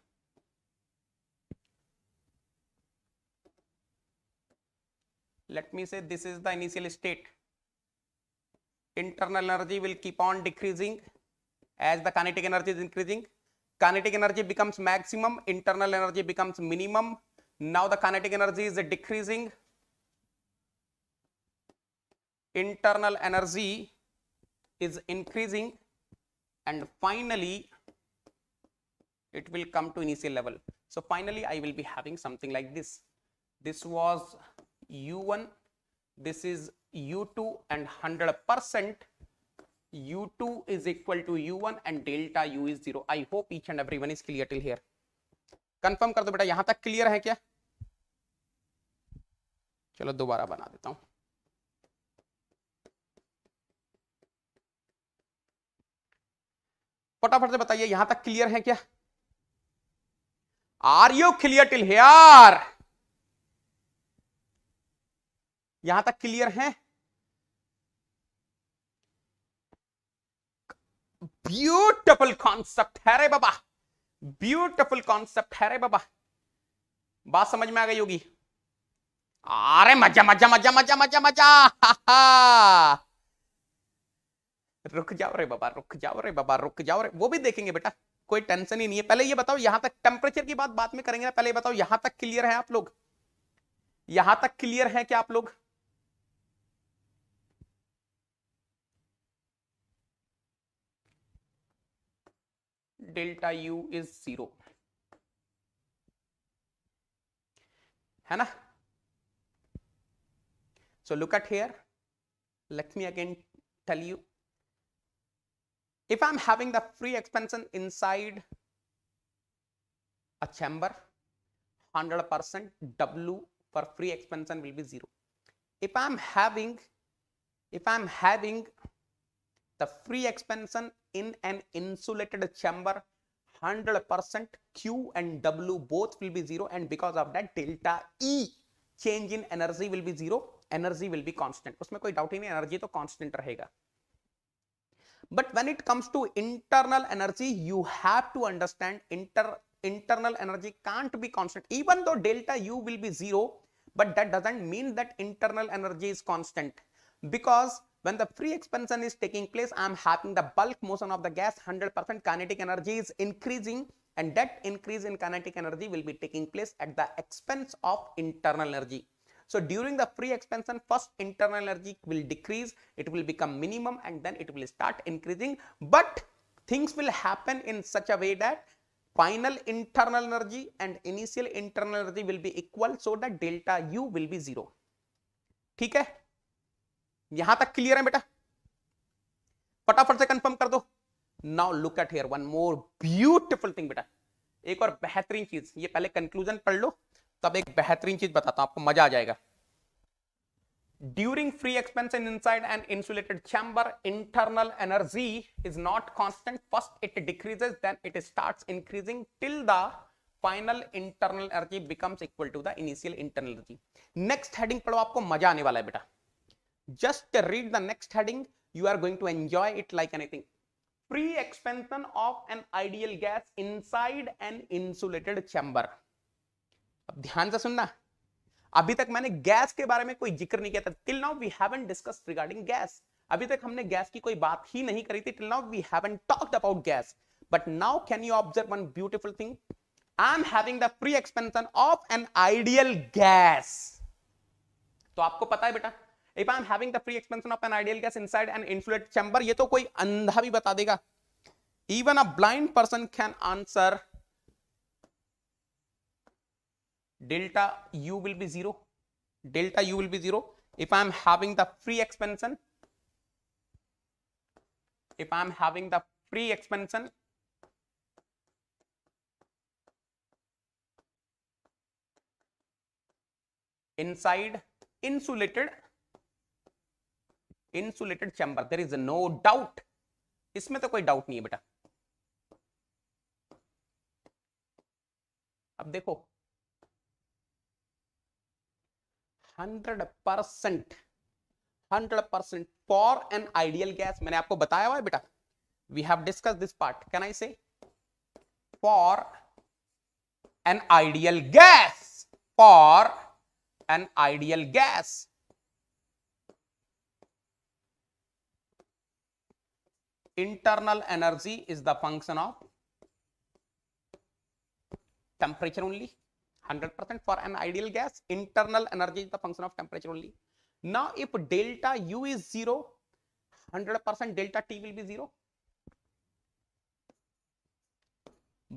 Let me say this is the initial state. Internal energy will keep on decreasing as the kinetic energy is increasing. Kinetic energy becomes maximum, internal energy becomes minimum. Now the kinetic energy is decreasing, internal energy is increasing, and finally it will come to initial level. So finally I will be having something like this. This was u1, this is u2, and 100% u2 is equal to u1 and delta u is 0. I hope each and everyone is clear till here. Confirm कर दो बेटा, यहां तक clear है क्या? चलो दोबारा बना देता हूं. फटाफट से बताइए यहां तक क्लियर है क्या? Are you clear till here? यहां तक क्लियर है? ब्यूटिफुल कॉन्सेप्ट है रे बाबा, ब्यूटिफुल कॉन्सेप्ट है रे बाबा. बात समझ में आ गई होगी? अरे मजा मजा मजा मजा मजा मजा. रुक जाओ रे बाबा, रुक जाओ रे बाबा, रुक जाओ रे. वो भी देखेंगे बेटा, कोई टेंशन ही नहीं है. पहले ये बताओ यहां तक टेम्परेचर की बात बाद में करेंगे ना. पहले ये बताओ यहां तक क्लियर है आप लोग? यहां तक क्लियर है क्या आप लोग? डेल्टा यू इज 0 है ना? So look at here. Let me again tell you. If I'm having the free expansion inside a chamber, 100% W for free expansion will be 0. If I'm having the free expansion in an insulated chamber, 100% Q and W both will be 0, and because of that delta E change in energy will be 0. Energy will be constant. उसमें कोई doubt ही नहीं, energy तो constant रहेगा. But when it comes to internal energy, you have to understand internal energy can't be constant. Even though delta U will be 0, but that doesn't mean that internal energy is constant, because when the free expansion is taking place, I am having the bulk motion of the gas, 100% kinetic energy is increasing, and that increase in kinetic energy will be taking place at the expense of internal energy. So during the free expansion, first internal energy will decrease, it will become minimum, and then it will start increasing. But things will happen in such a way that final internal energy and initial internal energy will be equal, so that delta U will be 0. ठीक है? यहां तक clear है बेटा? फटाफट से confirm कर दो. Now look at here, one more beautiful thing बेटा. एक और बेहतरीन चीज, ये पहले कंक्लूजन पढ़ लो, तब एक बेहतरीन चीज बताता हूं, आपको मजा आ जाएगा. During free expansion inside an insulated chamber, internal energy is not constant. First it decreases, then it starts increasing till the final internal energy becomes equal to the initial internal energy. Next heading पढ़ो, आपको मजा आने वाला है बेटा. Just read the next heading, you are going to enjoy it like anything. Free expansion of an ideal gas inside an insulated chamber. अब ध्यान से सुनना, अभी तक मैंने गैस के बारे में कोई जिक्र नहीं किया था. Till now we haven't discussed regarding gas. अभी तक हमने गैस की कोई बात ही नहीं करी थी. Till now we haven't talked about gas. But now can you observe one beautiful thing. I am having the free expansion of an ideal gas. तो आपको पता है बेटा, if I am having the free expansion of an ideal gas inside an influent chamber, ये तो कोई अंधा भी बता देगा. Even a blind person can answer delta U will be 0. Delta U will be 0 if I am having the free expansion. If I am having the free expansion inside insulated chamber, there is no doubt. इसमें तो कोई doubt नहीं है बेटा. अब देखो 100% for an ideal gas. मैंने आपको बताया हुआ है बेटा, we have discussed this part. Can I say for an ideal gas, for an ideal gas, internal energy is the function of temperature only. 100% for an ideal gas, internal energy is the function of temperature only. Now if delta U is 0, 100% delta T will be 0.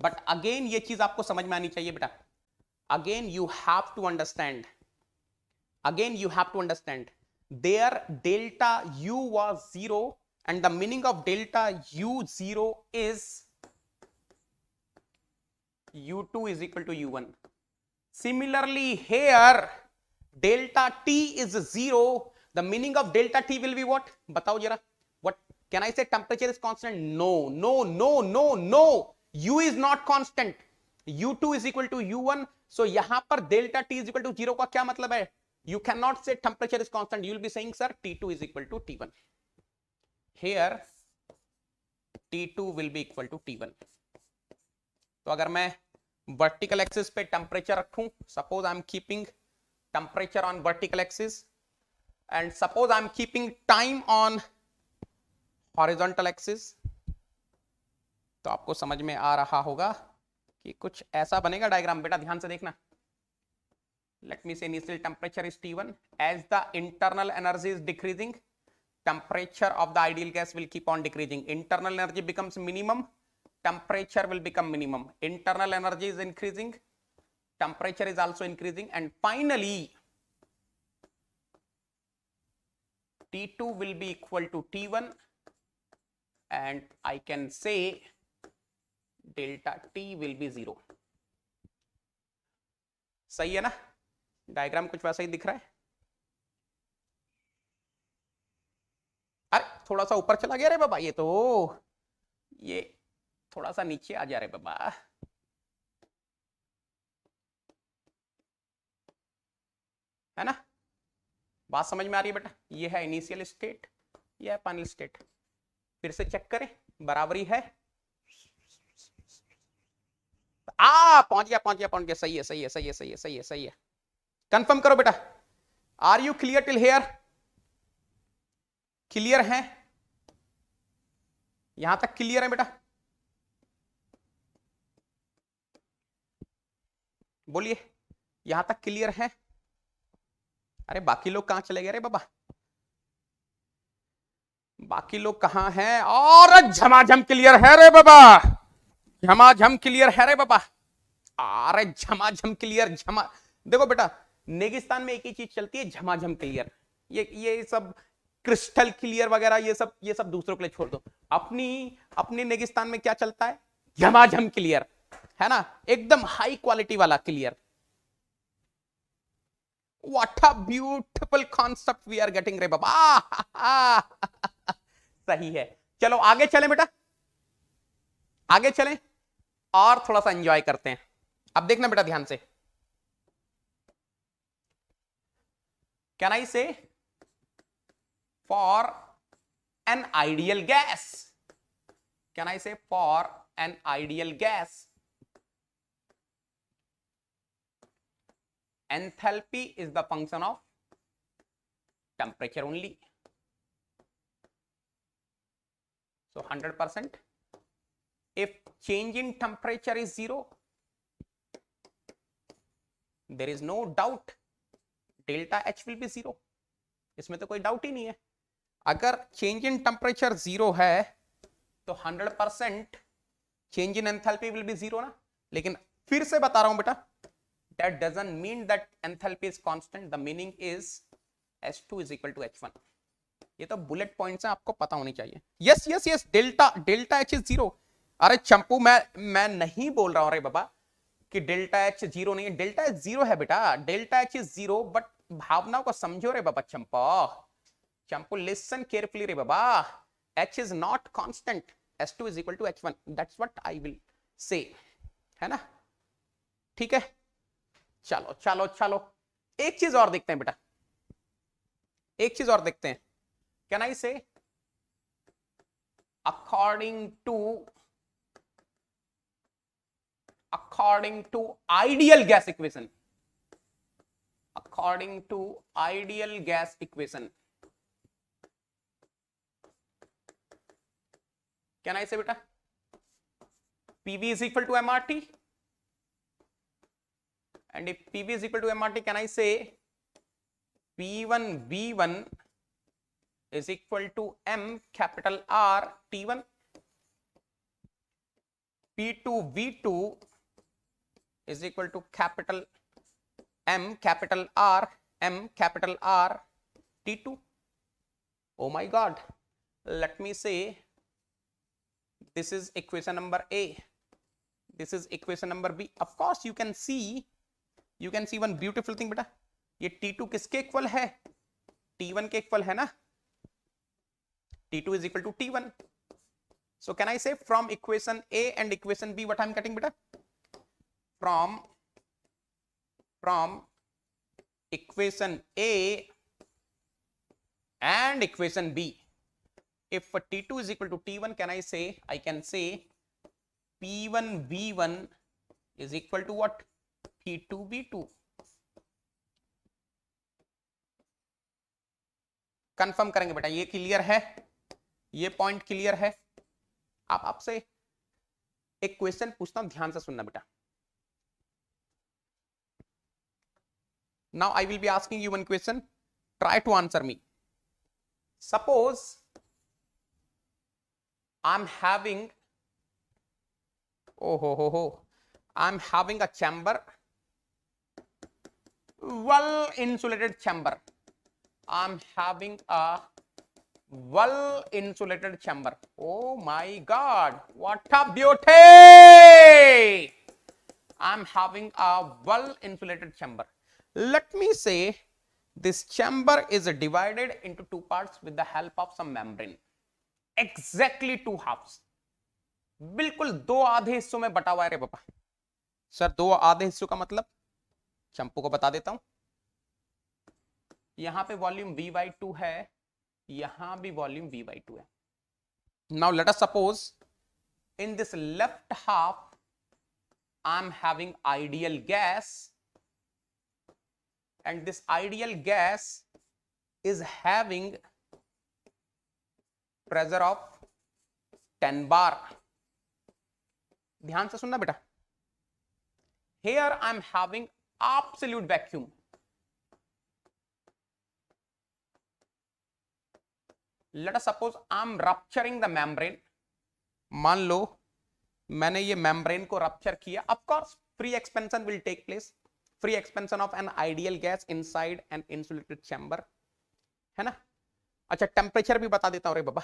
But again ये चीज आपको समझ में आनी चाहिए बेटा. Again you have to understand, their delta u was 0 and the meaning of delta u0 is u2 is equal to u1. Similarly here delta t is 0, the meaning of delta t will be what? बताओ जरा. What can I say? Temperature is constant? No. U is not constant. u2 is equal to u1. So यहां पर delta t is equal to 0 का क्या मतलब है? You cannot say temperature is constant. You will be saying, sir, T2 is equal to T1. Here, T2 will be equal to T1. तो अगर मैं vertical axis पे temperature रखूं, suppose I am keeping temperature on vertical axis, and suppose I am keeping time on horizontal axis, तो आपको समझ में आ रहा होगा कि कुछ ऐसा बनेगा डायग्राम. बेटा ध्यान से देखना. Let me say initial temperature is T1. As the internal energy is decreasing, temperature of the ideal gas will keep on decreasing. Internal energy becomes minimum, temperature will become minimum. Internal energy is increasing, temperature is also increasing, and finally T2 will be equal to T1, and I can say delta T will be 0. सही है ना? Diagram कुछ वैसा ही दिख रहा है. अरे थोड़ा सा ऊपर चला गया रे बाबा. ये थोड़ा सा नीचे आ जा रे बाबा. है ना? बात समझ में आ रही है बेटा? ये है इनिशियल स्टेट, ये है फाइनल स्टेट. फिर से चेक करें. बराबरी है. पहुंच गया. सही है. कंफर्म करो बेटा. Are you clear till here? Clear है? यहां तक क्लियर है बेटा? बोलिए, यहां तक क्लियर है? अरे बाकी लोग कहां चले गए रे बाबा? बाकी लोग कहां हैं? और झमाझम क्लियर है रे बाबा. झमाझम क्लियर है रे बाबा. अरे झमाझम क्लियर. देखो बेटा, नेगिस्तान में एक ही चीज चलती है, झमाझम क्लियर. ये सब क्रिस्टल क्लियर वगैरह ये सब दूसरों के लिए छोड़ दो. अपनी नेगिस्तान में क्या चलता है? झमाझम क्लियर. है ना? एकदम हाई क्वालिटी वाला clear. What a beautiful concept we are getting रे बाबा. सही है. चलो आगे चलें बेटा, आगे चलें और थोड़ा सा एंजॉय करते हैं. अब देखना बेटा ध्यान से. Can I say for an ideal gas? Can I say for an ideal gas, enthalpy is the function of temperature only. So 100%. If change in temperature is 0, there is no doubt delta H will be 0. इसमें तो कोई doubt ही नहीं है. अगर change in temperature 0 है तो 100% change in enthalpy will be 0 ना. लेकिन फिर से बता रहा हूं बेटा, that doesn't mean that enthalpy is constant. The meaning is H2 is equal to H1. ये तो बुलेट पॉइंट्स हैं, आपको पता होनी चाहिए. Yes delta H is 0. अरे चंपू मैं नहीं बोल रहा हूं रे बाबा कि डेल्टा एच 0 नहीं है. डेल्टा एच 0 है बेटा. डेल्टा एच इज 0, बट भावनाओं को समझो रे बाबा. चंपू लिसन केयरफुली रे बाबा. H is not constant. H2 is equal to H1. That's what I will say. है ना? ठीक है. चलो एक चीज और देखते हैं बेटा. Can I say according to ideal gas equation, can I say beta PV is equal to MRT, and if PV is equal to MRT, can I say P1 V1 is equal to M capital R T1? P2V2 is equal to capital M capital R M capital R T2. Oh my God. Let me say this is equation number A. This is equation number B. Of course you can see one beautiful thing बेटा, ये T2 किसके equal है? T1 के equal है ना? T2 is equal to T1. So can I say from equation A and equation B what I am getting बेटा? From equation A and equation B, if T2 is equal to T1, can I say, I can say P1V1 is equal to what? P2V2. Confirm करेंगे बेटा, ये clear है, ये point clear है। आप आपसे एक क्वेश्चन पूछता हूं, ध्यान से सुनना बेटा। Now I will be asking you one question. Try to answer me. Suppose I'm having I'm having a chamber, well insulated chamber. I'm having a well insulated chamber. Oh my God, what a beauty! I'm having a well insulated chamber. Let me say this chamber is divided into two parts with the help of some membrane. Exactly two halves. बिल्कुल दो आधे हिस्सों में बटा हुआ है रे पापा। सर दो आधे हिस्सों का मतलब चंपू को बता देता हूं। यहां पे वॉल्यूम V/2 है, यहां भी वॉल्यूम V/2 है। Now let us suppose in this left half I'm having ideal gas, and this ideal gas is having pressure of 10 bar. ध्यान से सुनना बेटा। Here I am having absolute vacuum. Let us suppose I am rupturing the membrane. मान लो मैंने ये membrane को rupture किया. Of course, free expansion will take place. Free expansion of an ideal gas inside an insulated chamber. है ना? अच्छा, temperature भी बता देता हूं रे बाबा,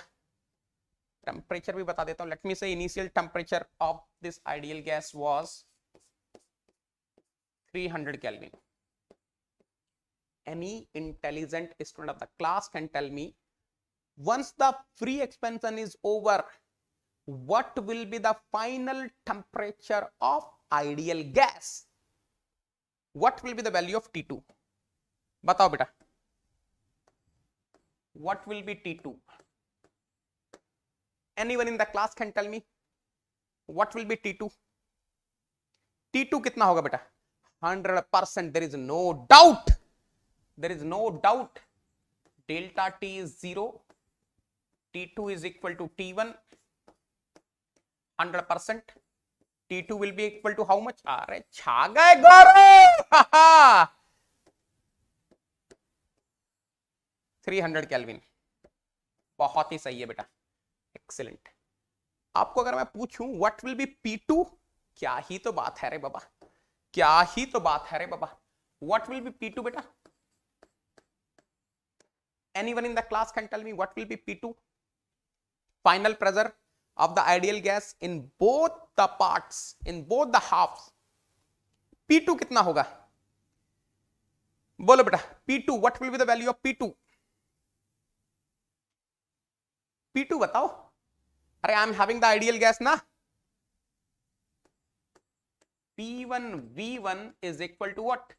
टेम्परेचर भी बता देता हूं। Let me say initial temperature of this ideal gas was 300 kelvin. Any intelligent student of the class can tell me, once the free expansion is over, what will be the final temperature of ideal gas? What will be the value of T2? बताओ बेटा, what will be T2? Anyone in the class can tell me what will be T2? T2 कितना होगा बेटा? 100%, there is no doubt, there is no doubt. Delta T is 0, T2 is equal to T1, 100%. T2 will be equal to how much? अरे छा गए गौरव। 300 kelvin. बहुत ही सही है बेटा, एक्सीलेंट। आपको अगर मैं पूछूं व्हाट विल बी P2, क्या ही तो बात है रे बाबा, क्या ही तो बात है रे बाबा। व्हाट विल बी P2 बेटा? Anyone in the class can tell me what will be P2? Final pressure of the ideal gas in both the parts, in both the halves. P2 कितना होगा? बोलो बेटा, P2, what will be the value of P2? P2 बताओ। अरे आई am having the ideal gas ना। P1V1 is equal to what?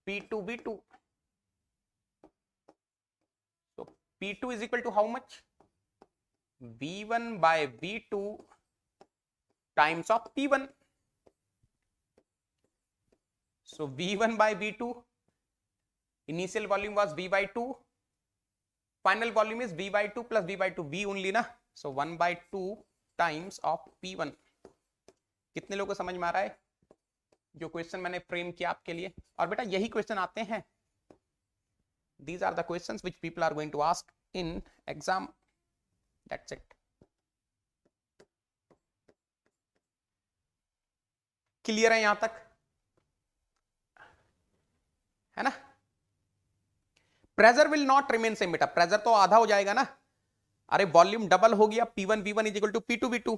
P2V2. So P2 is equal to how much? V1 by V2 times of P1. So V1 by V2, initial volume was V/2, final volume is V/2 plus V/2, V only ना, so 1/2 times of P1. कितने लोगों को समझ में आ रहा है जो question मैंने फ्रेम किया आपके लिए? और बेटा यही क्वेश्चन आते हैं, these are the questions which people are going to ask in exam. That's it. Clear है यहां तक, है ना? Pressure will not remain same बेटा, प्रेशर तो आधा हो जाएगा ना। अरे वॉल्यूम डबल हो गया, P1 V1 is equal to P2 V2,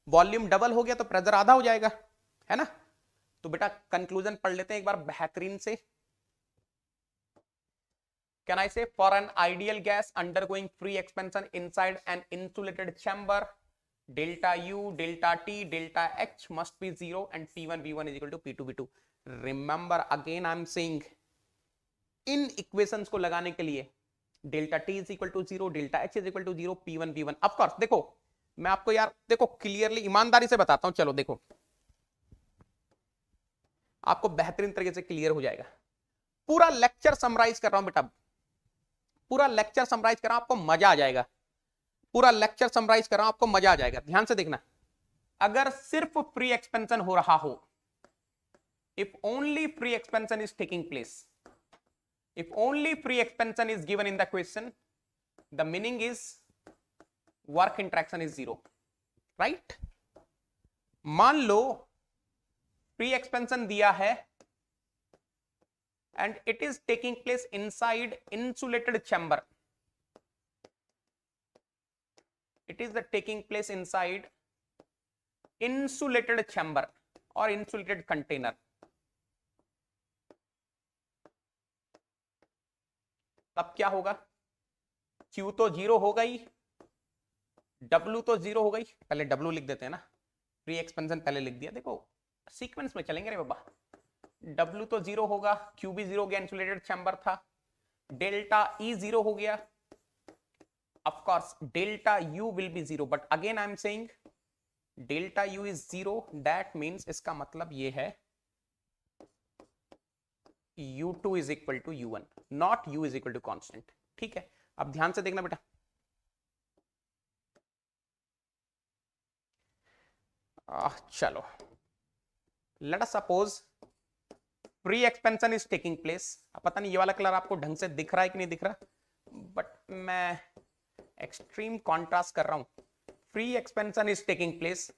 volume double हो गया तो प्रेशर आधा हो जाएगा, है ना? तो बेटा कंक्लूजन पढ़ लेते हैं एक बार बेहतरीन से। Can I say for an ideal gas undergoing free expansion inside an insulated chamber, delta U, delta T, delta H must be 0 and P1 V1 is equal to P2 V2. Remember again I am saying इन equations को लगाने के लिए delta T is equal to 0, delta H is equal to 0, P1 V1। Of course देखो मैं आपको यार देखो क्लियरली ईमानदारी से बताता हूं, चलो देखो आपको बेहतरीन तरीके से क्लियर हो जाएगा। पूरा लेक्चर समराइज कर रहा हूं बेटा, पूरा लेक्चर समराइज कर रहा हूं, आपको मजा आ जाएगा। पूरा लेक्चर समराइज कर रहा हूं, आपको मजा आ जाएगा। ध्यान से देखना, अगर सिर्फ फ्री एक्सपेंशन हो रहा हो, if only free expansion is taking place, if only free expansion is given in the question, the meaning is work interaction is 0, right? मान लो फ्री एक्सपेंशन दिया है and it is taking place inside insulated chamber, it is the taking place inside insulated chamber or insulated container, तब क्या होगा? Q तो 0 हो गई, W तो 0 हो गई, पहले W लिख देते हैं ना, फ्री एक्सपेंशन पहले लिख दिया। देखो सीक्वेंस में चलेंगे रे बाबा। W तो 0 होगा, Q भी 0 हो गया, इंसुलेटेड चैम्बर था, डेल्टा E 0 हो गया, of course delta U will be 0, but again I am saying delta U is 0, that means इसका मतलब ये है U2 is equal to U1, not U is equal to constant। ठीक है, अब ध्यान से देखना बेटा, चलो let us suppose free expansion is taking place. पता नहीं ये वाला कलर आपको ढंग से दिख रहा है कि नहीं दिख रहा, बट मैं एक्सट्रीम कॉन्ट्रास्ट कर रहा हूं। Free expansion is taking place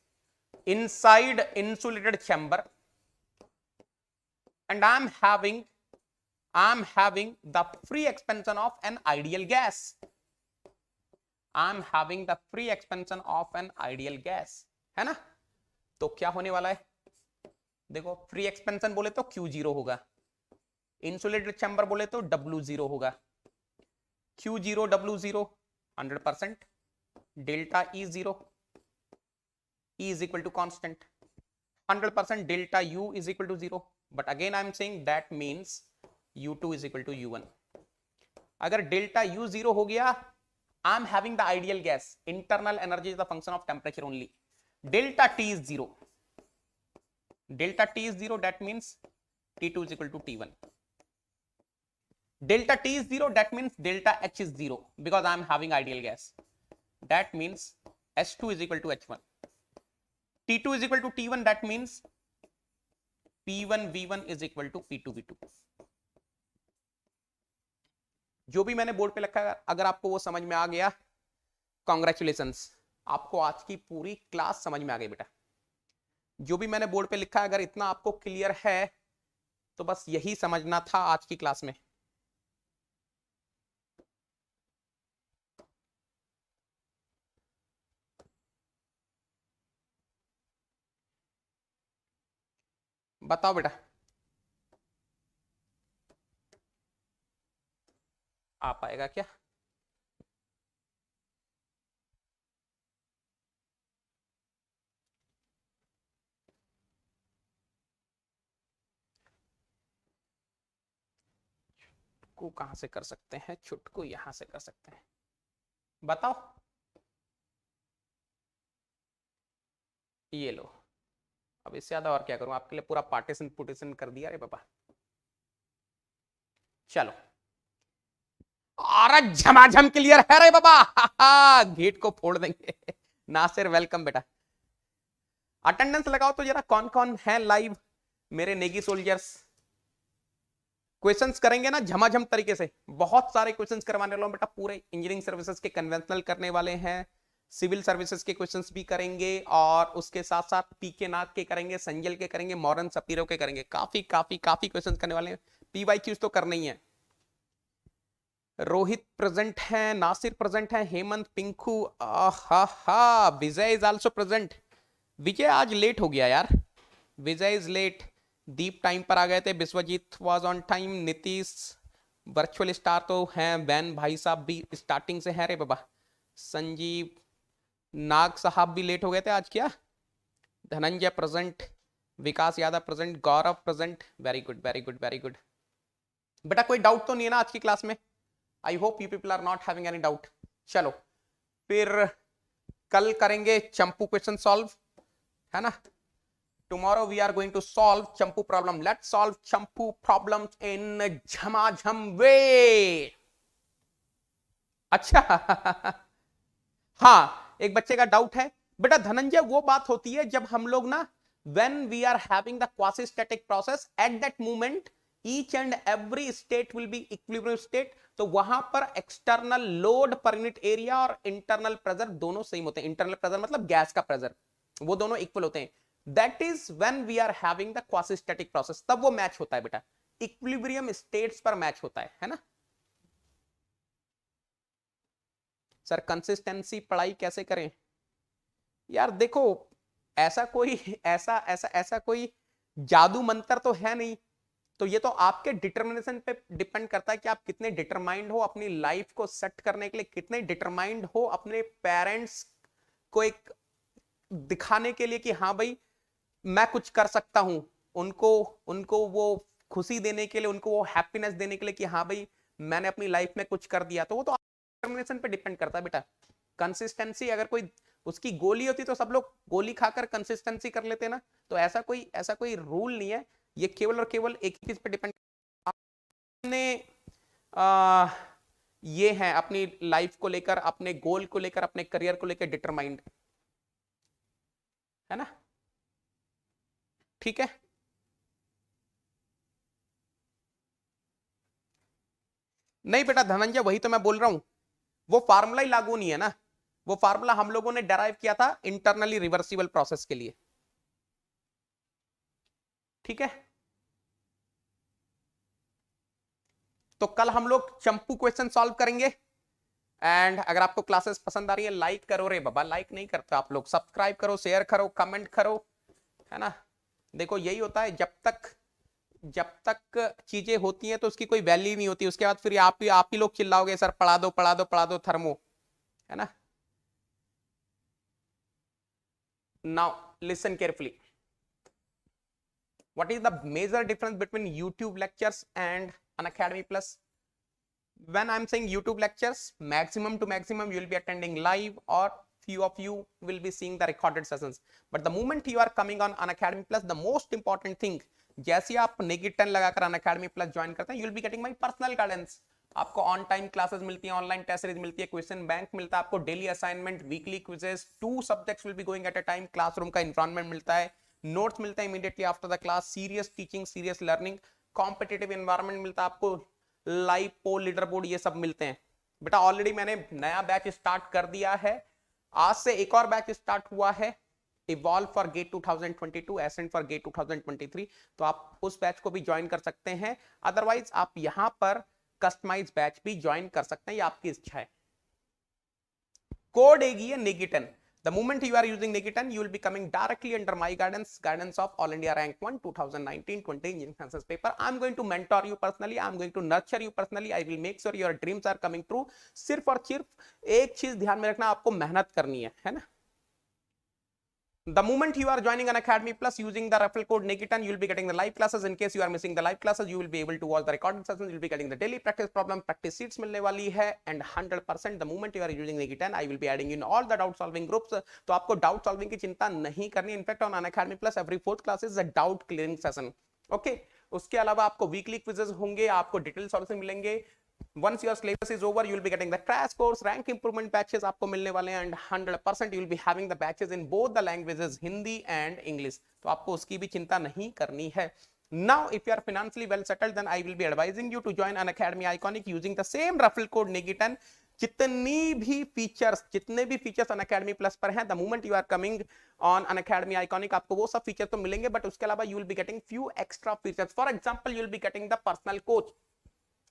inside insulated chamber and I'm having the free expansion of an ideal gas, I'm having the free expansion of an ideal gas, है ना? तो क्या होने वाला है? देखो फ्री एक्सपेंशन बोले तो Q 0 होगा, इंसुलेटेड चैम्बर बोले तो W 0 होगा, Q 0 W 0 100%, delta E 0, E is equal to constant, 100% delta U is equal to 0, but again I am saying that means U2 is equal to U1। अगर delta U 0 हो गया, I am having the ideal gas, internal energy is the function of temperature only, delta T is 0, delta T is 0, that means T2 is equal to T1, delta T is 0, that means delta H is 0 because I am having ideal gas, that means H2 is equal to H1, T2 is equal to T1, that means P1 V1 is equal to P2 V2। जो भी मैंने board पे लिखा है अगर आपको वो समझ में आ गया, कॉन्ग्रेचुलेशंस, आपको आज की पूरी क्लास समझ में आ गई बेटा। जो भी मैंने बोर्ड पे लिखा है अगर इतना आपको क्लियर है तो बस यही समझना था आज की क्लास में। बताओ बेटा, आ पाएगा क्या? छुटकू कहां से कर सकते हैं? छुटकू यहां से कर सकते हैं, बताओ। ये लो, अब इससे ज्यादा और क्या करूं? आपके लिए पूरा पार्टीशन पुटिशन कर दिया रे बाबा। चलो, और झमाझम क्लियर है रे बाबा, गेट को फोड़ देंगे। नासिर वेलकम बेटा, अटेंडेंस लगाओ तो जरा, कौन कौन है लाइव मेरे नेगी सोल्जर्स। क्वेश्चंस करेंगे ना झमाझम तरीके से, बहुत सारे क्वेश्चंस करवाने वाला हूं बेटा, पूरे इंजीनियरिंग सर्विसेज के कन्वेंशनल करने वाले हैं, सिविल सर्विसेज के क्वेश्चंस भी करेंगे और उसके साथ साथ पीके नाथ के करेंगे, संजल के करेंगे, मॉरन सपीरो के करेंगे। काफी काफी काफी क्वेश्चंस करने वाले हैं। पीवाईक्यूज तो करना ही है। रोहित प्रेजेंट है, नासिर प्रेजेंट है, हेमंत, पिंकू, आहा, Vijay is also present. Vijay आज लेट हो गया यार, Vijay is late. Deep time पर आ गए थे, Vishwajeet was on time, Nitish virtual star तो हैं, बैन भाई साहब भी स्टार्टिंग से हैं रे बाबा, संजीव, नाग साहब भी लेट हो गए थे आज क्या। Dhananjay present, Vikas Yadav present, Gaurav present, very good very good very good. बेटा कोई डाउट तो नहीं है ना आज की क्लास में? I hope you people are not having any doubt. चलो फिर कल करेंगे चंपू क्वेश्चन सॉल्व, है ना। Tomorrow we are going to solve Champu problem. Let's solve Champu problems in झमाझम way. अच्छा हाँ, एक बच्चे का डाउट है बेटा धनंजय, वो बात होती है जब हम लोग ना when we are having the quasi-static process, at that moment each and every state will be equilibrium state. तो वहां पर external load per unit area और इंटरनल प्रेशर दोनों सेम होते हैं। इंटरनल प्रेशर मतलब गैस का प्रेशर, वो दोनों इक्वल होते हैं। That is when we are having the quasi-static process, तब वो मैच होता है बेटा, इक्विलिब्रियम स्टेट्स पर मैच होता है ना। सर कंसिस्टेंसी पढ़ाई कैसे करें? यार देखो, ऐसा कोई जादू मंत्र तो है नहीं, तो ये तो आपके डिटर्मिनेशन पे डिपेंड करता है कि आप कितने डिटरमाइंड हो अपनी लाइफ को सेट करने के लिए, कितने डिटरमाइंड हो अपने पेरेंट्स को एक दिखाने के लिए कि हाँ भाई मैं कुछ कर सकता हूं, उनको वो खुशी देने के लिए, उनको वो हैप्पीनेस देने के लिए कि हाँ भाई मैंने अपनी लाइफ में कुछ कर दिया। तो वो तो डिटरमिनेशन पे डिपेंड करता है बेटा। कंसिस्टेंसी अगर कोई उसकी गोली होती तो सब लोग गोली खाकर कंसिस्टेंसी कर लेते ना। तो ऐसा कोई रूल नहीं है, ये केवल और केवल एक चीज पे डिपेंड अपने ये है अपनी लाइफ को लेकर, अपने गोल को लेकर, अपने करियर को लेकर डिटरमाइंड, है ना। ठीक है, नहीं बेटा धनंजय वही तो मैं बोल रहा हूं, वो फार्मूला ही लागू नहीं है ना। वो फार्मूला हम लोगों ने डेराइव किया था इंटरनली रिवर्सिबल प्रोसेस के लिए। ठीक है, तो कल हम लोग चंपू क्वेश्चन सॉल्व करेंगे। एंड अगर आपको क्लासेस पसंद आ रही है लाइक करो रे बाबा, लाइक नहीं करते आप लोग, सब्सक्राइब करो, शेयर करो, कमेंट करो, है ना। देखो यही होता है, जब तक चीजें होती हैं तो उसकी कोई वैल्यू नहीं होती, उसके बाद फिर आप ही लोग चिल्लाओगे सर पढ़ा दो पढ़ा दो पढ़ा दो थर्मो, है ना। Now listen carefully, what is the major difference between YouTube lectures and Unacademy Plus? When I'm saying YouTube lectures, maximum to maximum you will be attending live, or few of you will be seeing the recorded sessions. But the moment you are coming on Unacademy Plus, the most important thing, जैसे आप negative लगाकर Unacademy Plus join करते हैं, you will be getting my personal guidance. आपको on time classes मिलती हैं, online test series मिलती है, क्वेश्चन बैंक मिलता है, आपको daily assignment, weekly quizzes, 2 subjects will be going at a time, classroom का एनवायरनमेंट मिलता है, नोट्स मिलता है immediately after the class, serious teaching, serious learning, competitive environment मिलता है आपको, लाइव पोल, लीडर बोर्ड, ये सब मिलते हैं। बेटा ऑलरेडी मैंने नया बैच स्टार्ट कर दिया है, आज से एक और बैच स्टार्ट हुआ है, evolve for GATE 2022, ascent for GATE 2023, तो आप उस बैच को भी ज्वाइन कर सकते हैं। अदरवाइज आप यहां पर कस्टमाइज बैच भी ज्वाइन कर सकते हैं, ये आपकी इच्छा है। कोड एक ही है नेगिटन। The moment you are using Nikitan, you will be coming directly under my guidance of All India Rank 1 2019-20 Engineering Sciences paper. I'm going to mentor you personally. I'm going to nurture you personally. I will make sure your dreams are coming true. सिर्फ और सिर्फ एक चीज ध्यान में रखना, आपको मेहनत करनी है ना। The moment you are joining Unacademy Plus using the referral code Nikitan, you will be getting the live classes. In case you are missing the live classes, you will be able to watch the recorded sessions. You will be getting the daily practice problem, practice sheets मिलने वाली है, and 100% the moment you are using Nikitan, I will be adding in all the doubt solving groups. तो आपको doubt solving की चिंता नहीं करनी। In fact, on Unacademy Plus, every 4th class is a doubt clearing session. Okay? उसके अलावा आपको weekly quizzes होंगे, आपको detailed solution मिलेंगे। Once your syllabus is over, you will be getting the crash course, rank improvement batches आपको मिलने वाले हैं, and 100% you will be having the batches in both the languages, Hindi and English. तो आपको उसकी भी चिंता नहीं करनी है। Now if you are financially well settled, then I will be advising you to join an Academy Iconic using the same referral code Negi10. जितने भी फीचर्स अन अकेडमी प्लस पर हैं, the moment you are coming on Unacademy iconic, आपको वो सब feature तो मिलेंगे, but उसके अलावा you will be getting few extra features. For example, you will be getting the personal coach.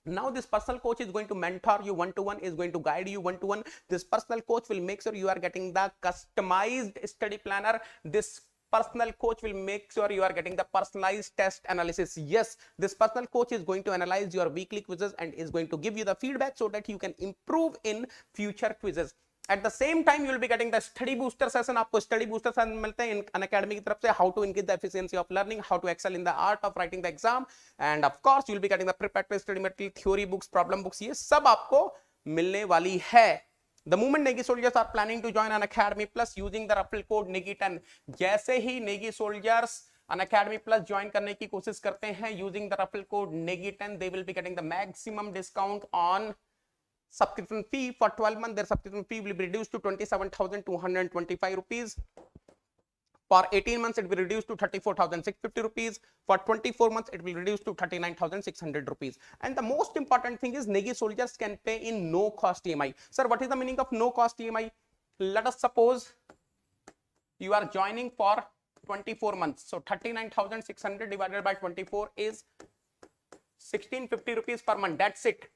Now this personal coach is going to mentor you one to one, is going to guide you one to one. This personal coach will make sure you are getting the customized study planner. This personal coach will make sure you are getting the personalized test analysis. Yes, this personal coach is going to analyze your weekly quizzes and is going to give you the feedback so that you can improve in future quizzes. At the same time, you will be getting the study booster session. आपको study booster session मिलते हैं Unacademy की तरफ से. How to increase the efficiency of learning, how to excel in the art of writing the exam, and of course you will be getting the pre-practice study material, theory books, problem books. ये सब आपको मिलने वाली है. The moment Negi soldiers are planning to join an Academy Plus using the referral code Negi10, जैसे ही Negi soldiers an Academy Plus join करने की कोशिश करते हैं using the referral code Negi10, they will be getting the maximum discount on subscription fee. For 12 months, their subscription fee will be reduced to 27,225 rupees. For 18 months, it will reduce to 34,650 rupees. For 24 months, it will reduce to 39,600 rupees. And the most important thing is Negi soldiers can pay in no cost EMI. Sir, what is the meaning of no cost EMI? Let us suppose you are joining for 24 months. So 39,600 divided by 24 is 1650 rupees per month. That's it.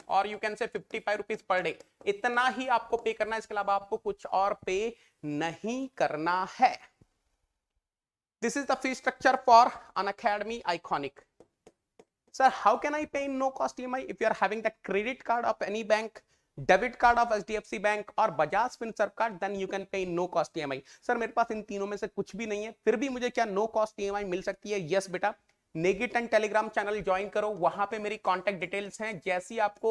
और you can say 55 rupees per day. इतना ही आपको पे करना है, इसके अलावा आपको कुछ और पे नहीं करना है. This is the fee structure for Unacademy iconic. Sir, how can I pay in no cost EMI? If you are having the credit card of any bank, debit card of HDFC bank और Bajaj Finserv card, then you can pay in no cost EMI. Sir, मेरे पास इन तीनों में से कुछ भी नहीं है, फिर भी मुझे क्या नो कॉस्ट ईएमआई मिल सकती है? यस बेटा, Negi10 टेलीग्राम चैनल ज्वाइन करो, वहां पे मेरी कॉन्टेक्ट डिटेल्स हैं. जैसी आपको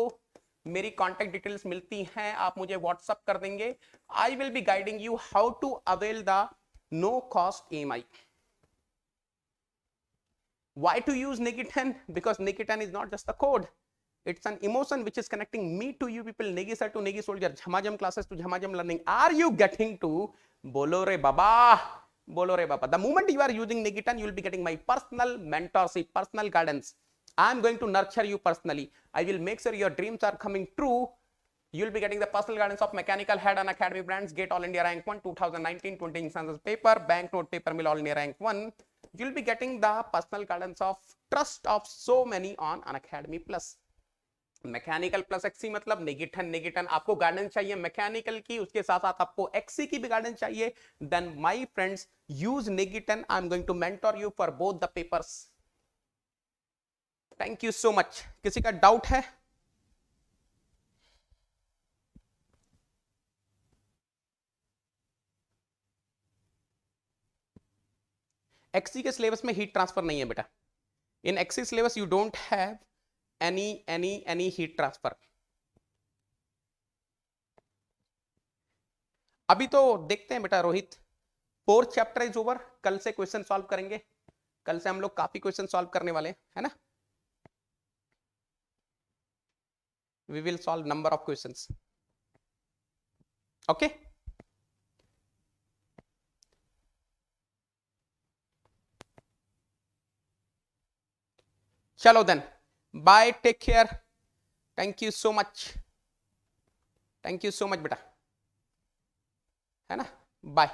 मेरी कॉन्टेक्ट डिटेल्स मिलती हैं, आप मुझे व्हाट्सअप कर देंगे. I will be guiding you how to avail the no cost EMI. Why to use Negi10? Because Negi10 is not just a code. It's an emotion which is connecting me to you people. Negi sir to Negi soldier, Jhamajam classes to Jhamajam learning. Are you getting to? Bolo re baba. Bolo re baba. The moment you are using Negi10, you will be getting my personal mentorship, personal guidance. I am going to nurture you personally. I will make sure your dreams are coming true. You will be getting the personal guidance of Mechanical Head and Academy brands, Gate All India Rank 1, 2019-20 census paper, Banknote Paper Mill All India Rank 1. You will be getting the personal guidance of trust of so many on an Academy Plus. Mechanical plus एक्सी मतलब Negi10 आपको guidance चाहिए mechanical की, उसके साथ साथ आपको XC की भी गाइडेंस चाहिए, then my friends use Negi10. I am going to mentor you for both the papers. Thank you so much. किसी का डाउट है? एक्सी के सिलेबस में हीट ट्रांसफर नहीं है बेटा. इन एक्सी syllabus you don't have any heat transfer. अभी तो देखते हैं बेटा Rohit, 4th chapter is over. कल से क्वेश्चन सॉल्व करेंगे. कल से हम लोग काफी क्वेश्चन सॉल्व करने वाले है ना. We will solve number of questions. Okay, चलो then, bye, take care. Thank you so much. Thank you so much बेटा, है ना. बाय.